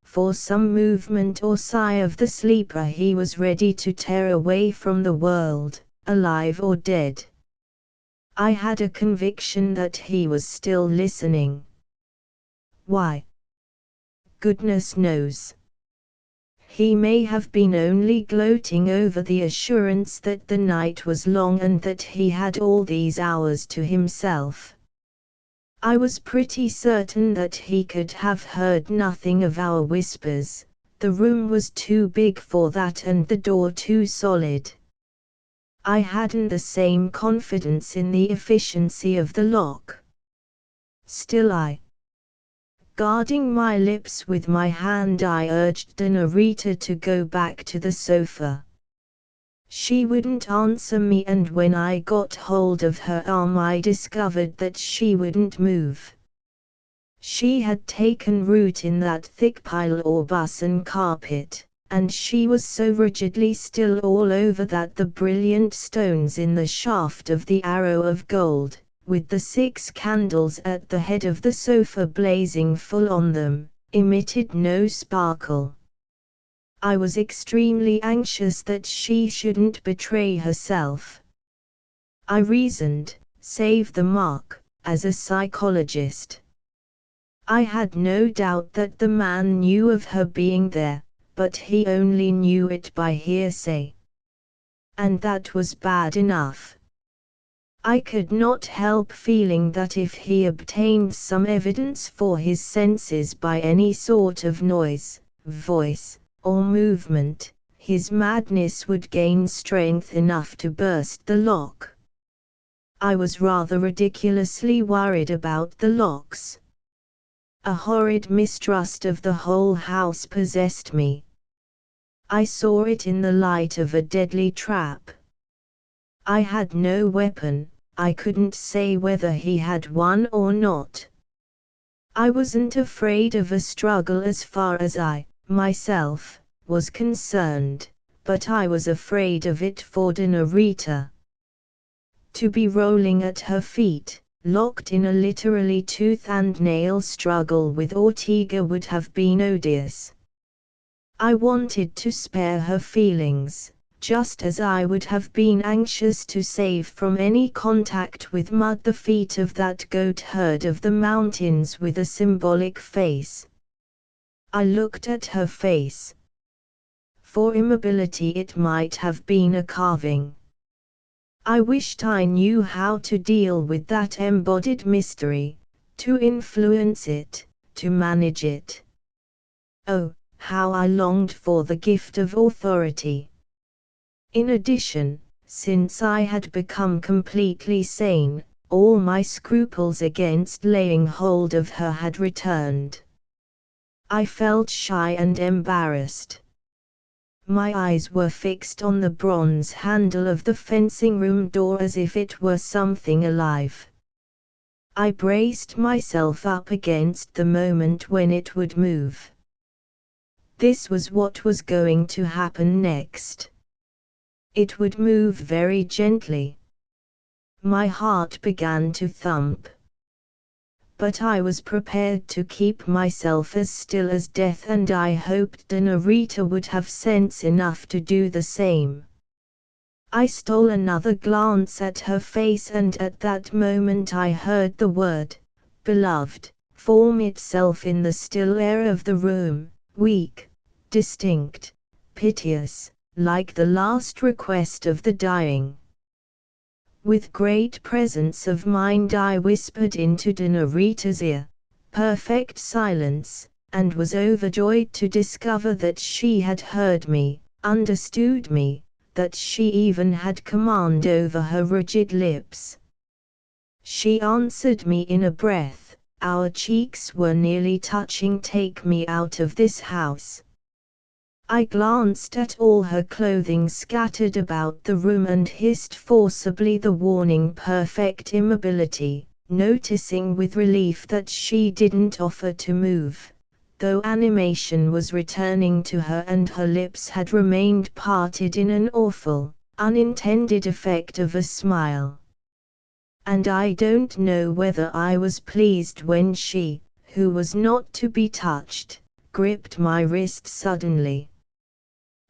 for some movement or sigh of the sleeper he was ready to tear away from the world, alive or dead. I had a conviction that he was still listening. Why? Goodness knows. He may have been only gloating over the assurance that the night was long and that he had all these hours to himself. I was pretty certain that he could have heard nothing of our whispers. The room was too big for that and the door too solid. I hadn't the same confidence in the efficiency of the lock. Still guarding my lips with my hand, I urged Rita to go back to the sofa. She wouldn't answer me, and when I got hold of her arm I discovered that she wouldn't move. She had taken root in that thick pile or busson carpet, and she was so rigidly still all over that the brilliant stones in the shaft of the arrow of gold, with the 6 candles at the head of the sofa blazing full on them, emitted no sparkle. I was extremely anxious that she shouldn't betray herself. I reasoned, save the mark, as a psychologist. I had no doubt that the man knew of her being there, but he only knew it by hearsay. And that was bad enough. I could not help feeling that if he obtained some evidence for his senses by any sort of noise, voice, or movement, his madness would gain strength enough to burst the lock. I was rather ridiculously worried about the locks. A horrid mistrust of the whole house possessed me. I saw it in the light of a deadly trap. I had no weapon, I couldn't say whether he had one or not. I wasn't afraid of a struggle as far as I, myself, was concerned, but I was afraid of it for Dinarita. To be rolling at her feet, locked in a literally tooth-and-nail struggle with Ortega would have been odious. I wanted to spare her feelings, just as I would have been anxious to save from any contact with mud the feet of that goat herd of the mountains with a symbolic face. I looked at her face. For immobility it might have been a carving. I wished I knew how to deal with that embodied mystery, to influence it, to manage it. Oh, how I longed for the gift of authority. In addition, since I had become completely sane, all my scruples against laying hold of her had returned. I felt shy and embarrassed. My eyes were fixed on the bronze handle of the fencing room door as if it were something alive. I braced myself up against the moment when it would move. This was what was going to happen next. It would move very gently. My heart began to thump. But I was prepared to keep myself as still as death, and I hoped Dinarita would have sense enough to do the same. I stole another glance at her face, and at that moment I heard the word, beloved, form itself in the still air of the room, weak, distinct, piteous, like the last request of the dying. With great presence of mind I whispered into Dinarita's ear, perfect silence, and was overjoyed to discover that she had heard me, understood me, that she even had command over her rigid lips. She answered me in a breath, our cheeks were nearly touching. Take me out of this house. I glanced at all her clothing scattered about the room and hissed forcibly the warning perfect immobility, noticing with relief that she didn't offer to move, though animation was returning to her and her lips had remained parted in an awful, unintended effect of a smile. And I don't know whether I was pleased when she, who was not to be touched, gripped my wrist suddenly.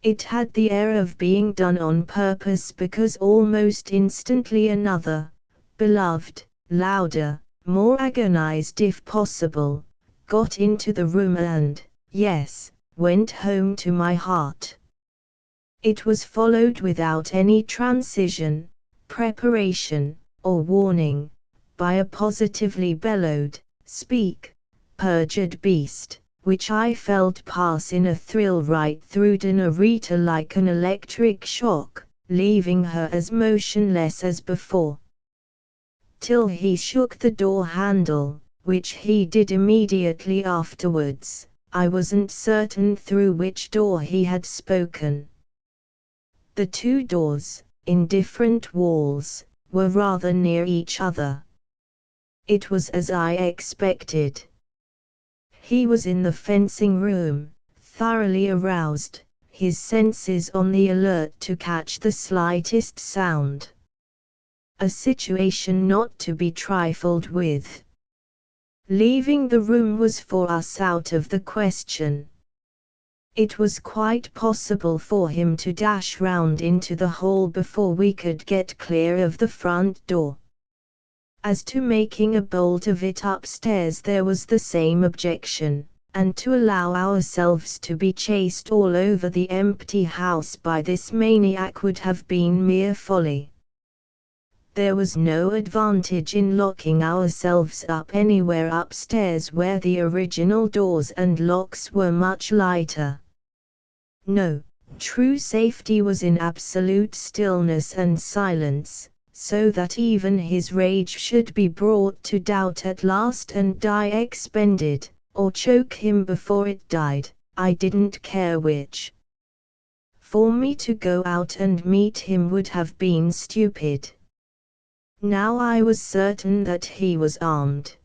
It had the air of being done on purpose, because almost instantly another, beloved, louder, more agonized if possible, got into the room and, yes, went home to my heart. It was followed without any transition, preparation, or warning, by a positively bellowed, "Speak, perjured beast," which I felt pass in a thrill right through Dinarita like an electric shock, leaving her as motionless as before. Till he shook the door handle, which he did immediately afterwards, I wasn't certain through which door he had spoken. The two doors, in different walls, were rather near each other. It was as I expected. He was in the fencing room, thoroughly aroused, his senses on the alert to catch the slightest sound. A situation not to be trifled with. Leaving the room was for us out of the question. It was quite possible for him to dash round into the hall before we could get clear of the front door. As to making a bolt of it upstairs, there was the same objection, and to allow ourselves to be chased all over the empty house by this maniac would have been mere folly. There was no advantage in locking ourselves up anywhere upstairs where the original doors and locks were much lighter. No, true safety was in absolute stillness and silence, so that even his rage should be brought to doubt at last and die expended, or choke him before it died, I didn't care which. For me to go out and meet him would have been stupid. Now I was certain that he was armed.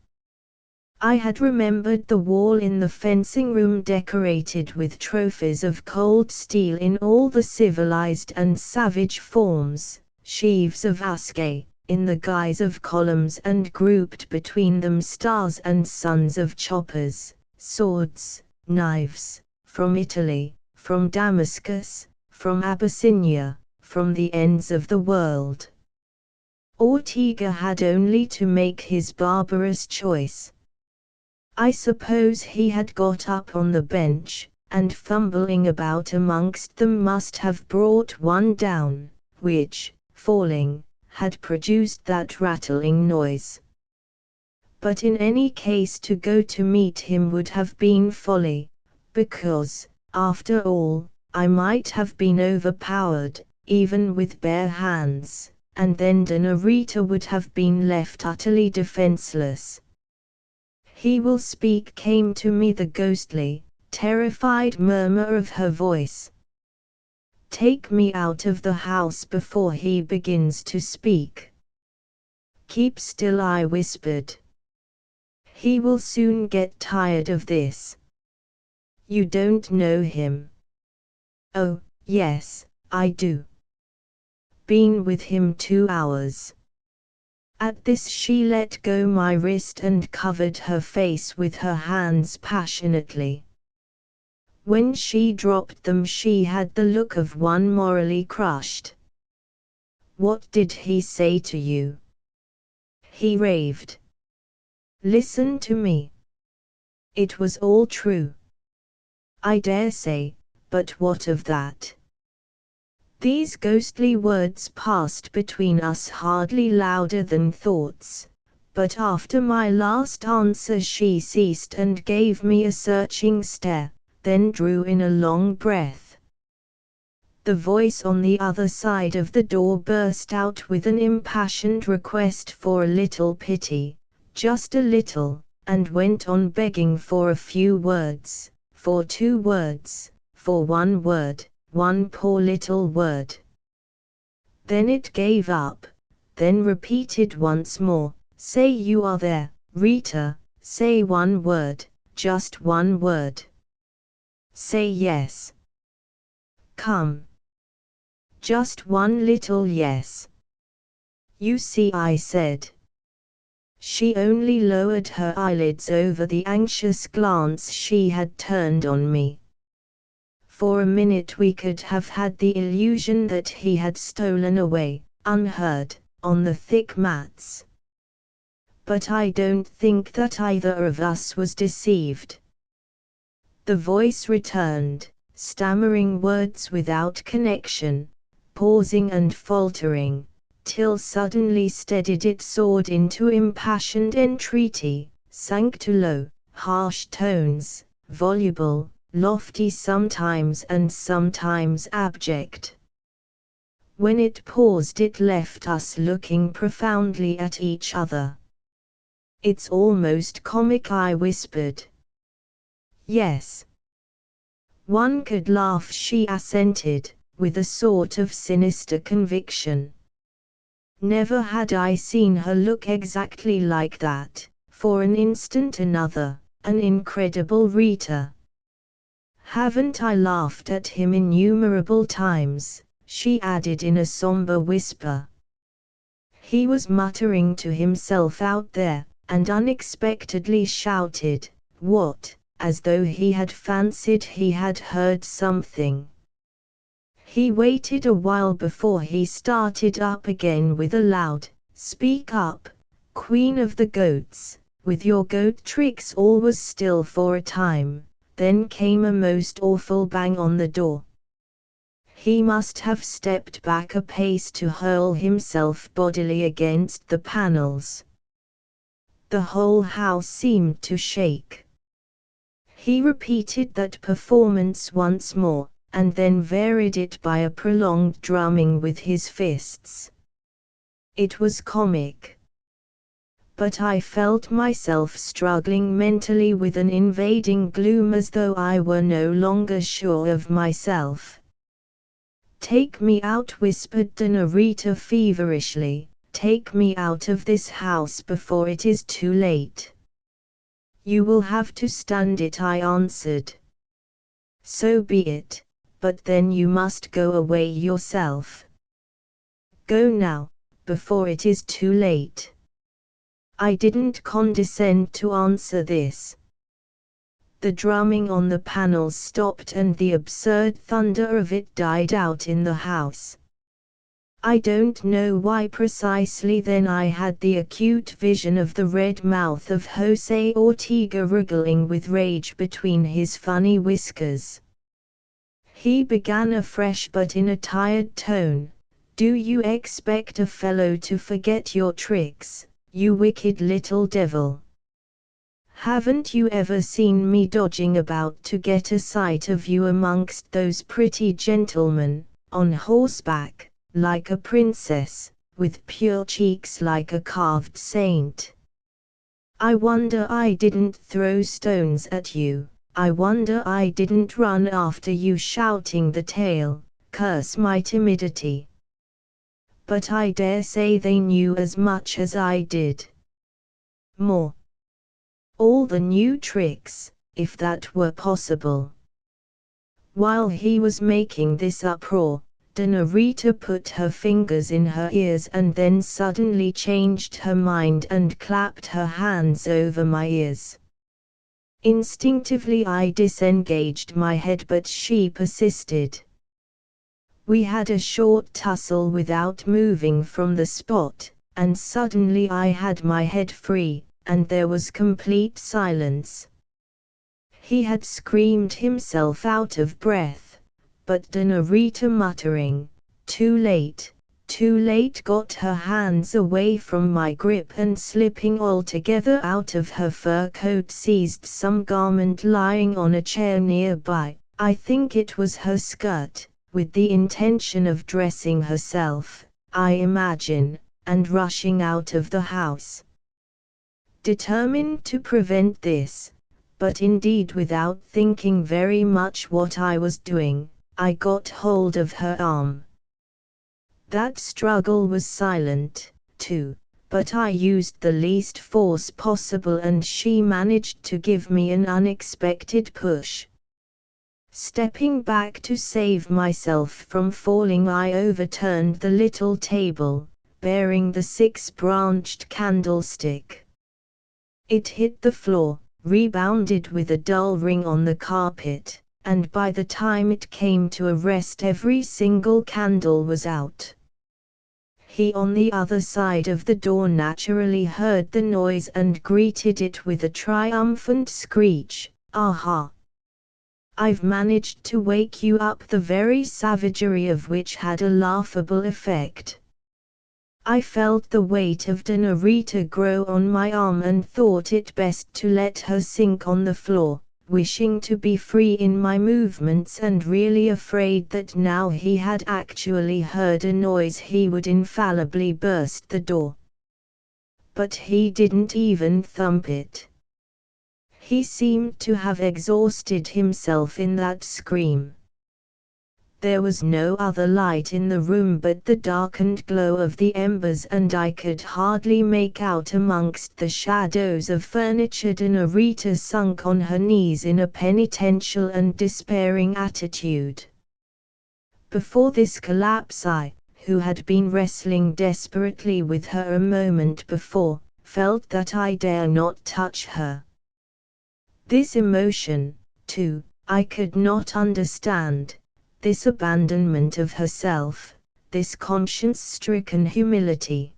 I had remembered the wall in the fencing room decorated with trophies of cold steel in all the civilized and savage forms, sheaves of ascae, in the guise of columns and grouped between them stars and suns of choppers, swords, knives, from Italy, from Damascus, from Abyssinia, from the ends of the world. Ortega had only to make his barbarous choice. I suppose he had got up on the bench, and fumbling about amongst them must have brought one down, which, falling, had produced that rattling noise. But in any case to go to meet him would have been folly, because, after all, I might have been overpowered, even with bare hands, and then Rita would have been left utterly defenseless. "He will speak," came to me the ghostly, terrified murmur of her voice. "Take me out of the house before he begins to speak." "Keep still," I whispered. "He will soon get tired of this." "You don't know him." "Oh, yes, I do. Been with him 2 hours. At this she let go my wrist and covered her face with her hands passionately. When she dropped them she had the look of one morally crushed. "What did he say to you?" "He raved." "Listen to me. It was all true." "I dare say, but what of that?" These ghostly words passed between us hardly louder than thoughts, but after my last answer she ceased and gave me a searching stare, then drew in a long breath. The voice on the other side of the door burst out with an impassioned request for a little pity, just a little, and went on begging for a few words, for 2 words, for 1 word. One poor little word. Then it gave up, then repeated once more, "Say you are there, Rita, say 1 word, just 1 word. Say yes. Come. Just 1 little yes." "You see," I said. She only lowered her eyelids over the anxious glance she had turned on me. For a minute we could have had the illusion that he had stolen away, unheard, on the thick mats. But I don't think that either of us was deceived. The voice returned, stammering words without connection, pausing and faltering, till suddenly steadied it soared into impassioned entreaty, sank to low, harsh tones, voluble, lofty sometimes and sometimes abject. When it paused it left us looking profoundly at each other. "It's almost comic," I whispered. "Yes. One could laugh," she assented, with a sort of sinister conviction. Never had I seen her look exactly like that, for an instant another, an incredible Rita. "Haven't I laughed at him innumerable times?" she added in a somber whisper. He was muttering to himself out there, and unexpectedly shouted, "What?" as though he had fancied he had heard something. He waited a while before he started up again with a loud, "Speak up, Queen of the Goats." "With your goat tricks." All was still for a time. Then came a most awful bang on the door. He must have stepped back a pace to hurl himself bodily against the panels. The whole house seemed to shake. He repeated that performance once more, and then varied it by a prolonged drumming with his fists. It was comic. But I felt myself struggling mentally with an invading gloom, as though I were no longer sure of myself. "Take me out," whispered Rita feverishly. "Take me out of this house before it is too late." "You will have to stand it," I answered. "So be it, but then you must go away yourself. Go now, before it is too late." I didn't condescend to answer this. The drumming on the panels stopped and the absurd thunder of it died out in the house. I don't know why precisely then I had the acute vision of the red mouth of José Ortega wriggling with rage between his funny whiskers. He began afresh but in a tired tone. "Do you expect a fellow to forget your tricks, you wicked little devil? Haven't you ever seen me dodging about to get a sight of you amongst those pretty gentlemen, on horseback, like a princess, with pure cheeks like a carved saint? I wonder I didn't throw stones at you, I wonder I didn't run after you shouting the tale, curse my timidity. But I dare say they knew as much as I did. More. All the new tricks, if that were possible." While he was making this uproar, Rita put her fingers in her ears and then suddenly changed her mind and clapped her hands over my ears. Instinctively I disengaged my head, but she persisted. We had a short tussle without moving from the spot, and suddenly I had my head free, and there was complete silence. He had screamed himself out of breath, but Rita, muttering, too late," got her hands away from my grip and slipping altogether out of her fur coat seized some garment lying on a chair nearby, I think it was her skirt, with the intention of dressing herself, I imagine, and rushing out of the house. Determined to prevent this, but indeed without thinking very much what I was doing, I got hold of her arm. That struggle was silent, too, but I used the least force possible and she managed to give me an unexpected push. Stepping back to save myself from falling, I overturned the little table, bearing the 6-branched candlestick. It hit the floor, rebounded with a dull ring on the carpet, and by the time it came to a rest every single candle was out. He on the other side of the door naturally heard the noise and greeted it with a triumphant screech, "Aha! I've managed to wake you up," the very savagery of which had a laughable effect. I felt the weight of Rita grow on my arm and thought it best to let her sink on the floor, wishing to be free in my movements and really afraid that now he had actually heard a noise he would infallibly burst the door. But he didn't even thump it. He seemed to have exhausted himself in that scream. There was no other light in the room but the darkened glow of the embers, and I could hardly make out amongst the shadows of furniture Rita sunk on her knees in a penitential and despairing attitude. Before this collapse I, who had been wrestling desperately with her a moment before, felt that I dare not touch her. This emotion, too, I could not understand. This abandonment of herself, this conscience-stricken humility.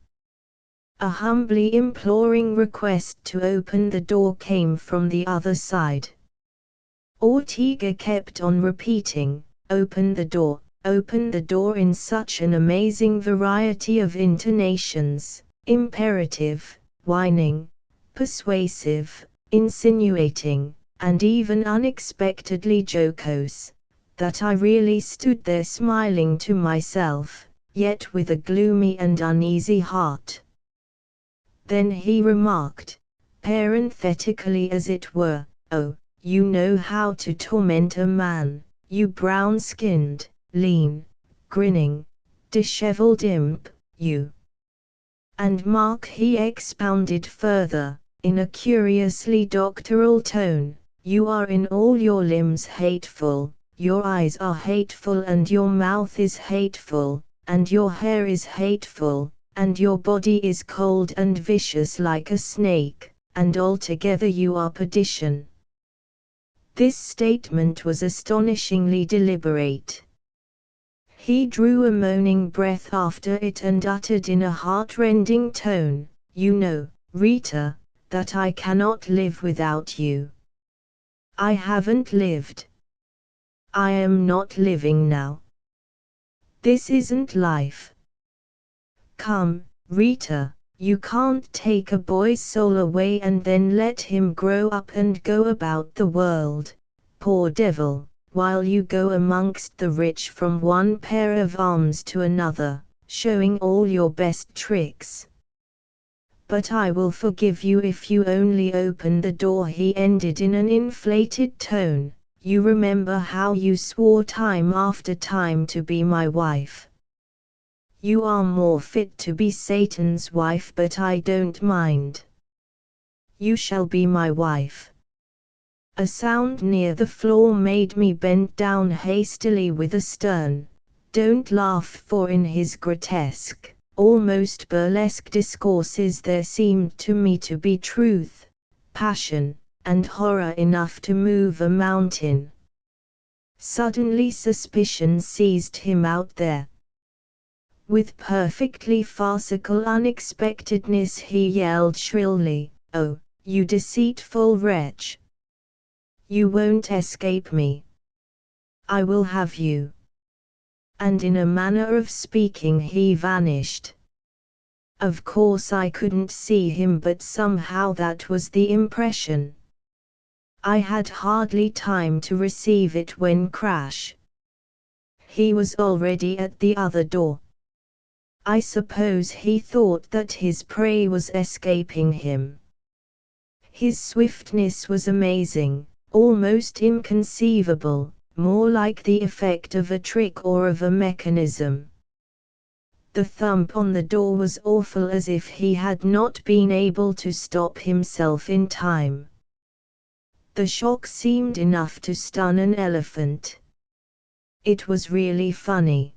A humbly imploring request to open the door came from the other side. Ortega kept on repeating, "Open the door, opened the door in such an amazing variety of intonations, imperative, whining, persuasive, insinuating, and even unexpectedly jocose, that I really stood there smiling to myself, yet with a gloomy and uneasy heart. Then he remarked, parenthetically as it were, "Oh, you know how to torment a man, you brown-skinned, lean, grinning, disheveled imp, you." And mark, he expounded further, in a curiously doctoral tone, "You are in all your limbs hateful, your eyes are hateful, and your mouth is hateful, and your hair is hateful, and your body is cold and vicious like a snake, and altogether you are perdition." This statement was astonishingly deliberate. He drew a moaning breath after it and uttered in a heart-rending tone, "You know, Rita, that I cannot live without you. I haven't lived. I am not living now. This isn't life. Come, Rita, you can't take a boy's soul away and then let him grow up and go about the world, poor devil, while you go amongst the rich from one pair of arms to another, showing all your best tricks. But I will forgive you if you only open the door," he ended in an inflated tone. "You remember how you swore time after time to be my wife. You are more fit to be Satan's wife, but I don't mind. You shall be my wife." A sound near the floor made me bend down hastily with a stern, "Don't laugh," for in his grotesque, almost burlesque discourses there seemed to me to be truth, passion, and horror enough to move a mountain. Suddenly suspicion seized him out there. With perfectly farcical unexpectedness he yelled shrilly, "Oh, you deceitful wretch! You won't escape me. I will have you." And in a manner of speaking he vanished. Of course I couldn't see him, but somehow that was the impression. I had hardly time to receive it when crash! He was already at the other door. I suppose he thought that his prey was escaping him. His swiftness was amazing, almost inconceivable, more like the effect of a trick or of a mechanism. The thump on the door was awful, as if he had not been able to stop himself in time. The shock seemed enough to stun an elephant. It was really funny.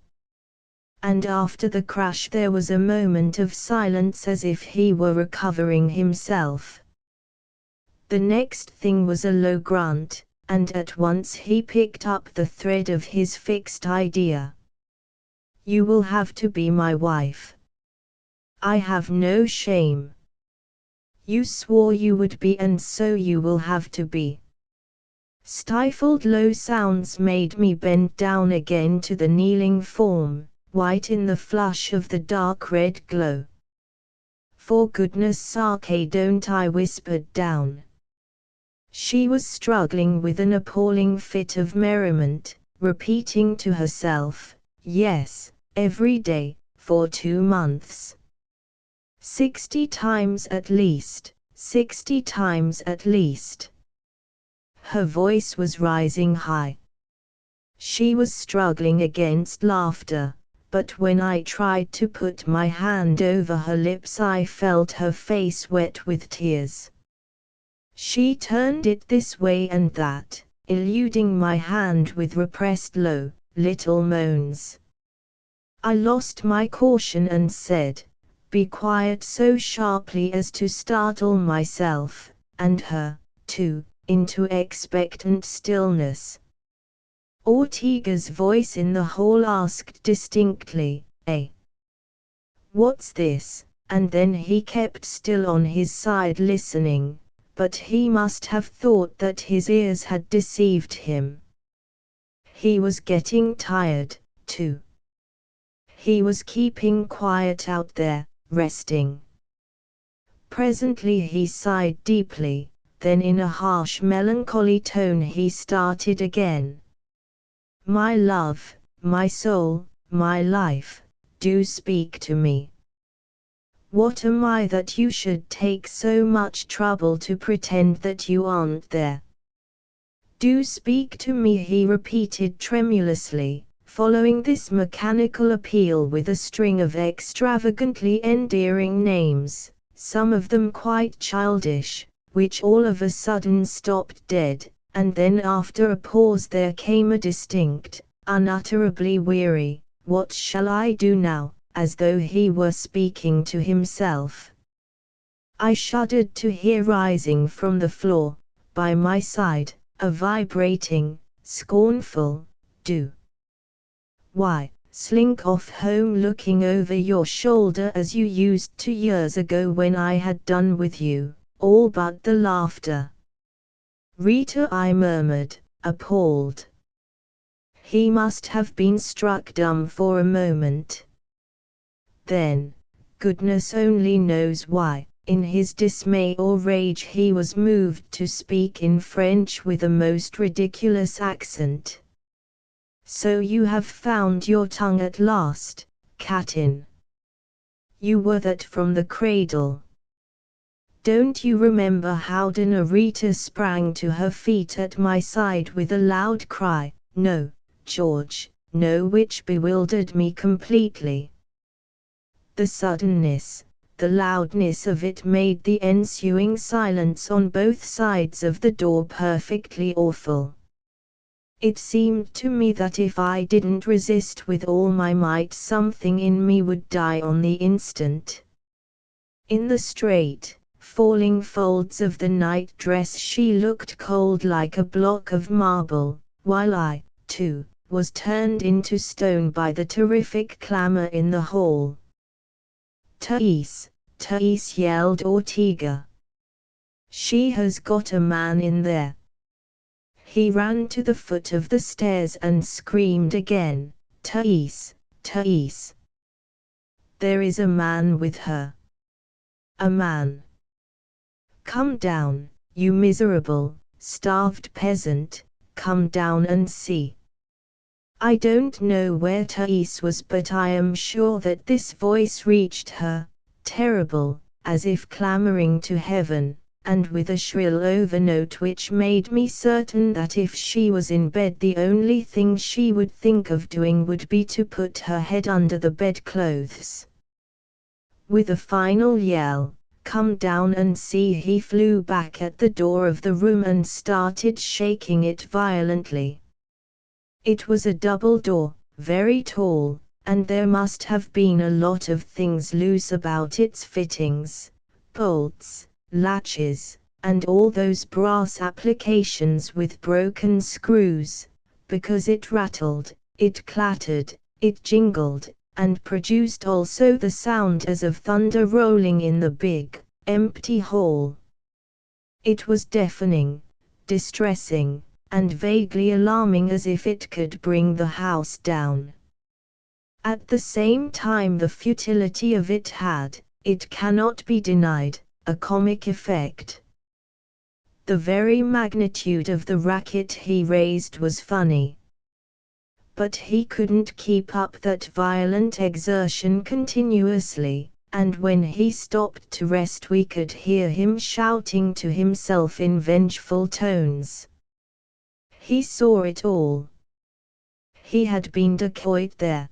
And after the crash there was a moment of silence, as if he were recovering himself. The next thing was a low grunt, and at once he picked up the thread of his fixed idea. "You will have to be my wife. I have no shame. You swore you would be, and so you will have to be." Stifled low sounds made me bend down again to the kneeling form, white in the flush of the dark red glow. "For goodness sake, don't!" I whispered down. She was struggling with an appalling fit of merriment, repeating to herself, "Yes, every day, for 2 months. 60 times at least, 60 times at least." Her voice was rising high. She was struggling against laughter, but when I tried to put my hand over her lips I felt her face wet with tears. She turned it this way and that, eluding my hand with repressed low, little moans. I lost my caution and said, "Be quiet," so sharply as to startle myself, and her, too, into expectant stillness. Ortega's voice in the hall asked distinctly, "Eh? What's this?" And then he kept still on his side listening, but he must have thought that his ears had deceived him. He was getting tired, 2. He was keeping quiet out there, resting. Presently he sighed deeply, then in a harsh melancholy tone he started again. My love, my soul, my life, do speak to me. What am I that you should take so much trouble to pretend that you aren't there? Do speak to me, he repeated tremulously, following this mechanical appeal with a string of extravagantly endearing names, some of them quite childish, which all of a sudden stopped dead, and then after a pause there came a distinct, unutterably weary, "What shall I do now?" as though he were speaking to himself. I shuddered to hear rising from the floor, by my side, a vibrating, scornful, "Do. Why, slink off home looking over your shoulder as you used 2 years ago when I had done with you, all but the laughter." "Rita," I murmured, appalled. He must have been struck dumb for a moment. Then, goodness only knows why, in his dismay or rage he was moved to speak in French with a most ridiculous accent. "So you have found your tongue at last, Katin. You were that from the cradle. Don't you remember how Rita sprang to her feet at my side with a loud cry, 'No, George, no,' which bewildered me completely. The suddenness, the loudness of it made the ensuing silence on both sides of the door perfectly awful. It seemed to me that if I didn't resist with all my might something in me would die on the instant. In the straight, falling folds of the night dress she looked cold like a block of marble, while I, too, was turned into stone by the terrific clamor in the hall. "Thais, Thais," yelled Ortega. "She has got a man in there." He ran to the foot of the stairs and screamed again, "Thais, Thais. There is a man with her. A man. Come down, you miserable, starved peasant, come down and see." I don't know where Thais was, but I am sure that this voice reached her, terrible, as if clamoring to heaven, and with a shrill overnote which made me certain that if she was in bed the only thing she would think of doing would be to put her head under the bedclothes. With a final yell, "Come down and see," he flew back at the door of the room and started shaking it violently. It was a double door, very tall, and there must have been a lot of things loose about its fittings, bolts, latches, and all those brass applications with broken screws, because it rattled, it clattered, it jingled, and produced also the sound as of thunder rolling in the big, empty hall. It was deafening, distressing, and vaguely alarming, as if it could bring the house down. At the same time the futility of it had, it cannot be denied, a comic effect. The very magnitude of the racket he raised was funny. But he couldn't keep up that violent exertion continuously, and when he stopped to rest we could hear him shouting to himself in vengeful tones. He saw it all. He had been decoyed there.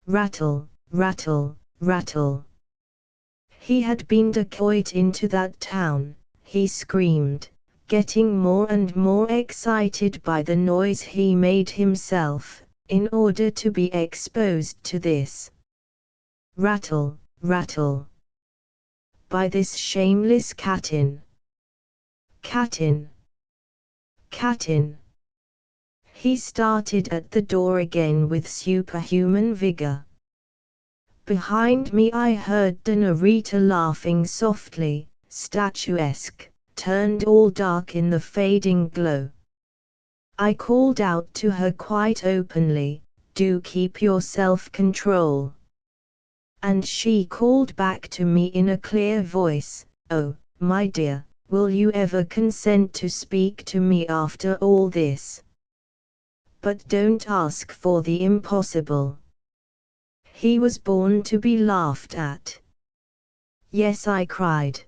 Rattle, rattle, rattle. He had been decoyed into that town, he screamed, getting more and more excited by the noise he made himself, in order to be exposed to this. Rattle, rattle. By this shameless Katin. Katin. Katin. He started at the door again with superhuman vigor. Behind me I heard Rita laughing softly, statuesque, turned all dark in the fading glow. I called out to her quite openly, do keep your self-control." And she called back to me in a clear voice, "Oh, my dear, will you ever consent to speak to me after all this? But don't ask for the impossible." He was born to be laughed at. "Yes," I cried.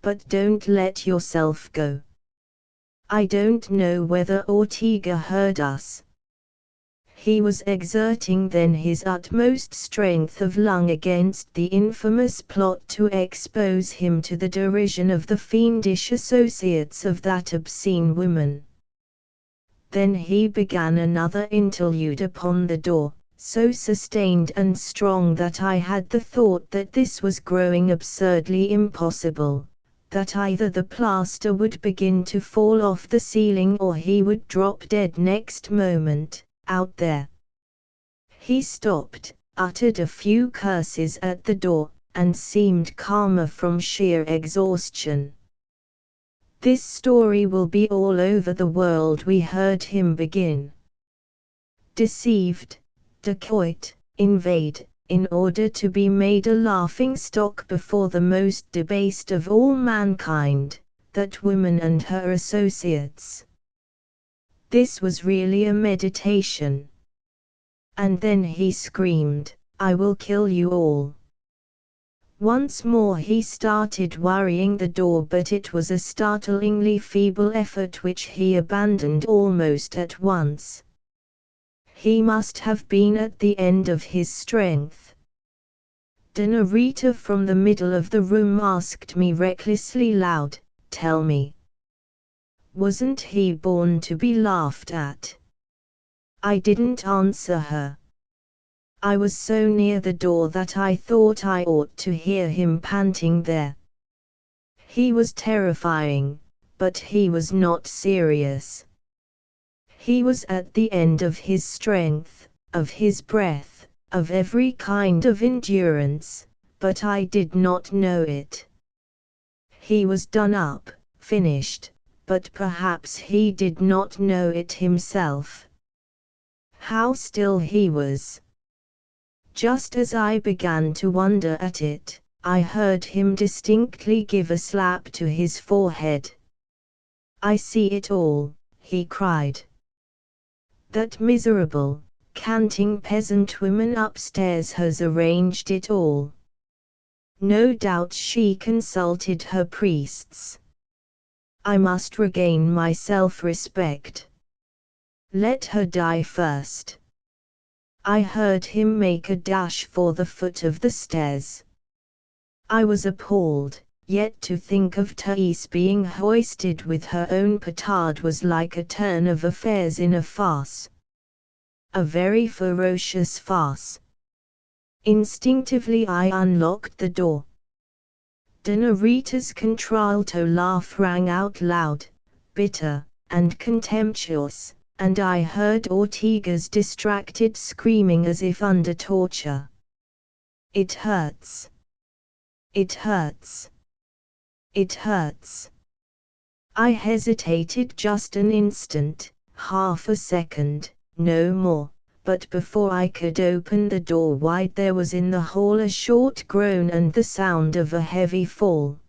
"But don't let yourself go." I don't know whether Ortega heard us. He was exerting then his utmost strength of lung against the infamous plot to expose him to the derision of the fiendish associates of that obscene woman. Then he began another interlude upon the door, so sustained and strong that I had the thought that this was growing absurdly impossible, that either the plaster would begin to fall off the ceiling or he would drop dead next moment. Out there. He stopped, uttered a few curses at the door, and seemed calmer from sheer exhaustion. "This story will be all over the world," we heard him begin. "Deceived, dacoit, invade, in order to be made a laughing-stock before the most debased of all mankind, that woman and her associates." This was really a meditation. And then he screamed, "I will kill you all." Once more he started worrying the door, but it was a startlingly feeble effort which he abandoned almost at once. He must have been at the end of his strength. Rita from the middle of the room asked me recklessly loud, "Tell me, wasn't he born to be laughed at?" I didn't answer her. I was so near the door that I thought I ought to hear him panting there. He was terrifying, but he was not serious. He was at the end of his strength, of his breath, of every kind of endurance, but I did not know it. He was done up, finished, but perhaps he did not know it himself. How still he was! Just as I began to wonder at it, I heard him distinctly give a slap to his forehead. "I see it all," he cried. "That miserable, canting peasant woman upstairs has arranged it all. No doubt she consulted her priests. I must regain my self-respect. Let her die first." I heard him make a dash for the foot of the stairs. I was appalled, yet to think of Thais being hoisted with her own petard was like a turn of affairs in a farce. A very ferocious farce. Instinctively I unlocked the door. Rita's contralto laugh rang out loud, bitter, and contemptuous, and I heard Ortega's distracted screaming as if under torture. "It hurts. It hurts. It hurts." I hesitated just an instant, half a second, no more, but before I could open the door wide there was in the hall a short groan and the sound of a heavy fall.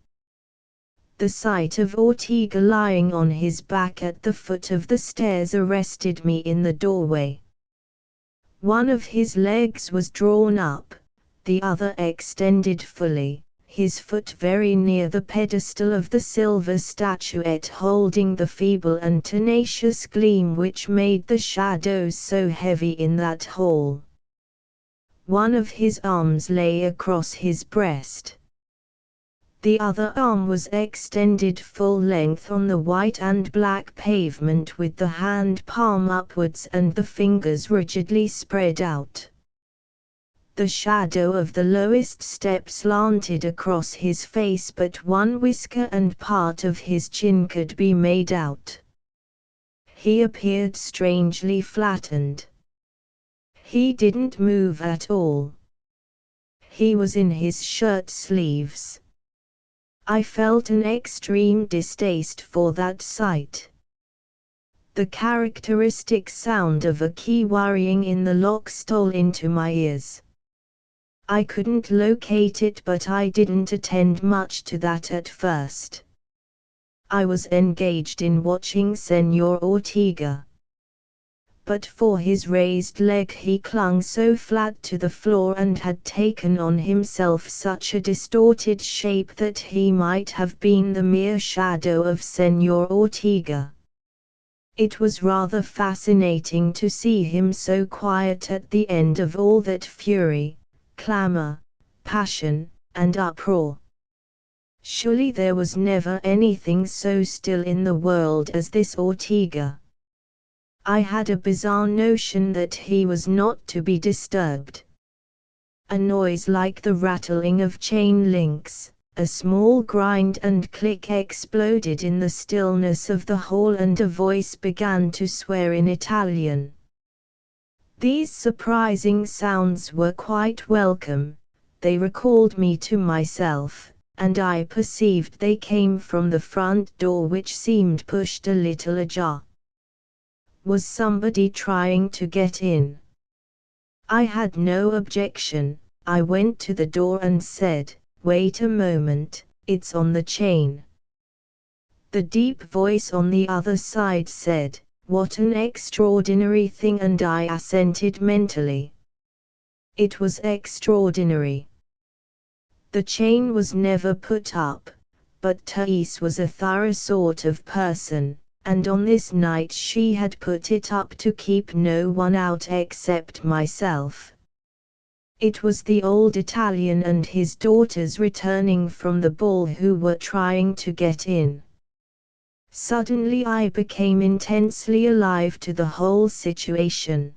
The sight of Ortega lying on his back at the foot of the stairs arrested me in the doorway. One of his legs was drawn up, the other extended fully, his foot very near the pedestal of the silver statuette holding the feeble and tenacious gleam which made the shadows so heavy in that hall. One of his arms lay across his breast. The other arm was extended full length on the white and black pavement with the hand palm upwards and the fingers rigidly spread out. The shadow of the lowest step slanted across his face, but one whisker and part of his chin could be made out. He appeared strangely flattened. He didn't move at all. He was in his shirt sleeves. I felt an extreme distaste for that sight. The characteristic sound of a key whirring in the lock stole into my ears. I couldn't locate it, but I didn't attend much to that at first. I was engaged in watching Señor Ortega. But for his raised leg he clung so flat to the floor and had taken on himself such a distorted shape that he might have been the mere shadow of Señor Ortega. It was rather fascinating to see him so quiet at the end of all that fury, clamor, passion, and uproar. Surely there was never anything so still in the world as this Ortega. I had a bizarre notion that he was not to be disturbed. A noise like the rattling of chain links, a small grind and click exploded in the stillness of the hall, and a voice began to swear in Italian. These surprising sounds were quite welcome. They recalled me to myself, and I perceived they came from the front door, which seemed pushed a little ajar. Was somebody trying to get in? I had no objection. I went to the door and said, "Wait a moment, it's on the chain." The deep voice on the other side said, "What an extraordinary thing," and I assented mentally. It was extraordinary. The chain was never put up, but Thais was a thorough sort of person, and on this night she had put it up to keep no one out except myself. It was the old Italian and his daughters returning from the ball who were trying to get in. Suddenly I became intensely alive to the whole situation.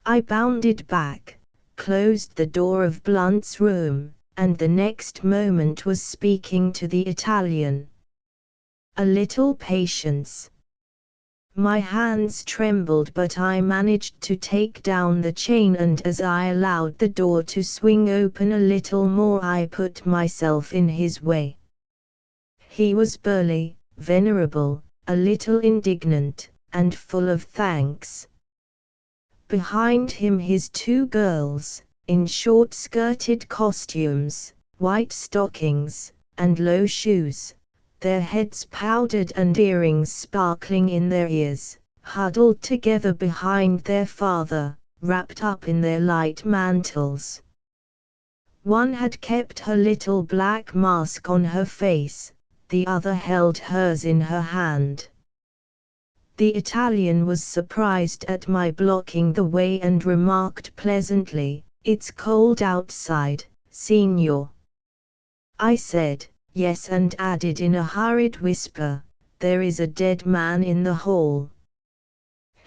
I bounded back, closed the door of Blunt's room, and the next moment was speaking to the Italian. "A little patience." My hands trembled, but I managed to take down the chain, and as I allowed the door to swing open a little more I put myself in his way. He was burly, venerable, a little indignant, and full of thanks. Behind him his two girls, in short-skirted costumes, white stockings, and low shoes, their heads powdered and earrings sparkling in their ears, huddled together behind their father, wrapped up in their light mantles. One had kept her little black mask on her face, the other held hers in her hand. The Italian was surprised at my blocking the way and remarked pleasantly, "It's cold outside, Signor." I said, "Yes," and added in a hurried whisper, "There is a dead man in the hall."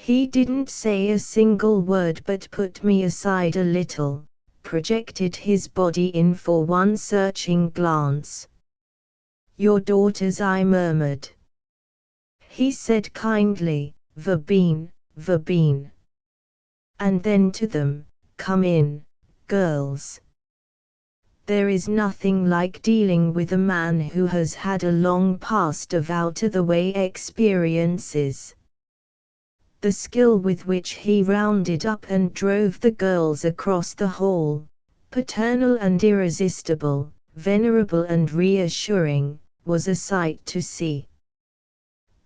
He didn't say a single word, but put me aside a little, projected his body in for one searching glance. "Your daughters," I murmured. He said kindly, "Verbene, verbene." And then to them, "Come in, girls. There is nothing like dealing with a man who has had a long past of out-of-the-way experiences." The skill with which he rounded up and drove the girls across the hall, paternal and irresistible, venerable and reassuring, was a sight to see.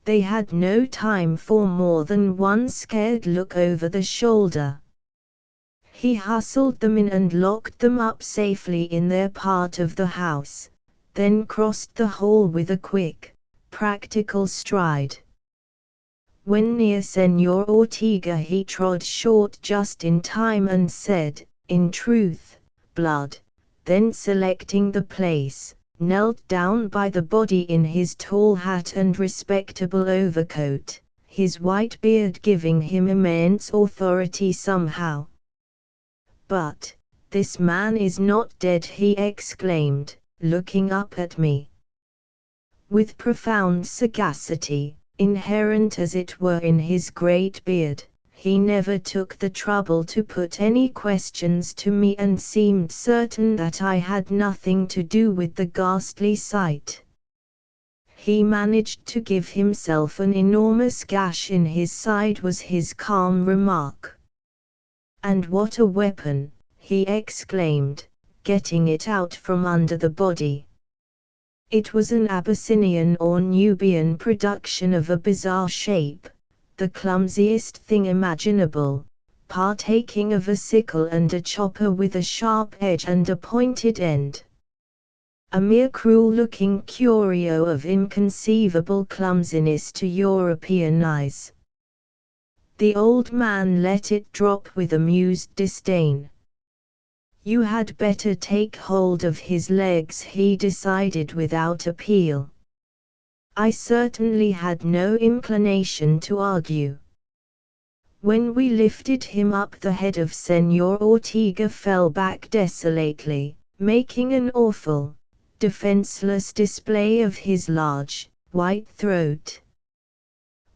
They had no time for more than one scared look over the shoulder. He hustled them in and locked them up safely in their part of the house, then crossed the hall with a quick, practical stride. When near Señor Ortega he trod short just in time and said, "In truth, blood," then selecting the place, knelt down by the body in his tall hat and respectable overcoat, his white beard giving him immense authority somehow. "But, this man is not dead," he exclaimed, looking up at me. With profound sagacity, inherent as it were in his great beard, he never took the trouble to put any questions to me and seemed certain that I had nothing to do with the ghastly sight. He managed to give himself an enormous gash in his side, was his calm remark. And what a weapon, he exclaimed, getting it out from under the body. It was an Abyssinian or Nubian production of a bizarre shape, the clumsiest thing imaginable, partaking of a sickle and a chopper with a sharp edge and a pointed end. A mere cruel-looking curio of inconceivable clumsiness to European eyes. The old man let it drop with amused disdain. "You had better take hold of his legs," he decided without appeal. I certainly had no inclination to argue. When we lifted him up, the head of Senor Ortega fell back desolately, making an awful, defenseless display of his large, white throat.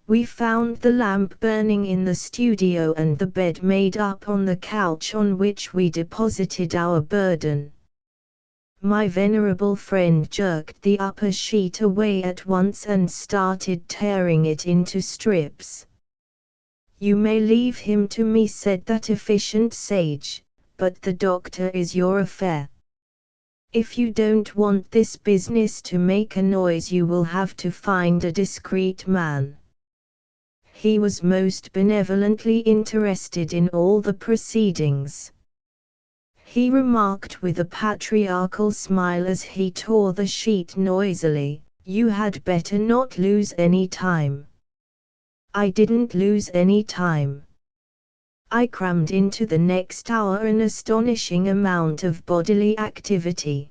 We found the lamp burning in the studio and the bed made up on the couch on which we deposited our burden. My venerable friend jerked the upper sheet away at once and started tearing it into strips. "You may leave him to me," said that efficient sage, "but the doctor is your affair. If you don't want this business to make a noise, you will have to find a discreet man." He was most benevolently interested in all the proceedings. He remarked with a patriarchal smile as he tore the sheet noisily, "You had better not lose any time." I didn't lose any time. I crammed into the next hour an astonishing amount of bodily activity.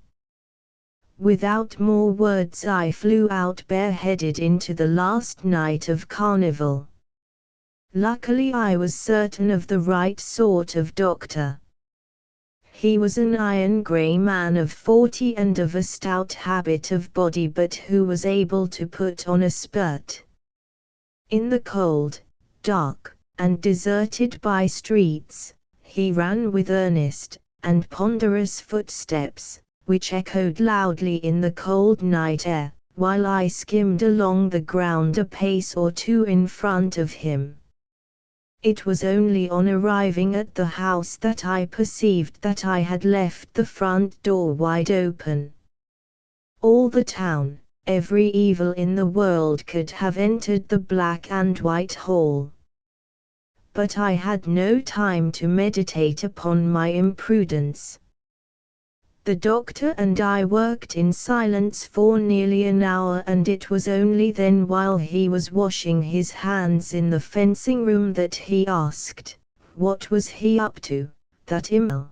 Without more words I flew out bareheaded into the last night of carnival. Luckily I was certain of the right sort of doctor. He was an iron-grey man of 40 and of a stout habit of body, but who was able to put on a spurt. In the cold, dark, and deserted by streets, he ran with earnest and ponderous footsteps, which echoed loudly in the cold night air, while I skimmed along the ground a pace or two in front of him. It was only on arriving at the house that I perceived that I had left the front door wide open. All the town, every evil in the world could have entered the black and white hall. But I had no time to meditate upon my imprudence. The doctor and I worked in silence for nearly an hour, and it was only then, while he was washing his hands in the fencing room, that he asked, what was he up to, that imbecile?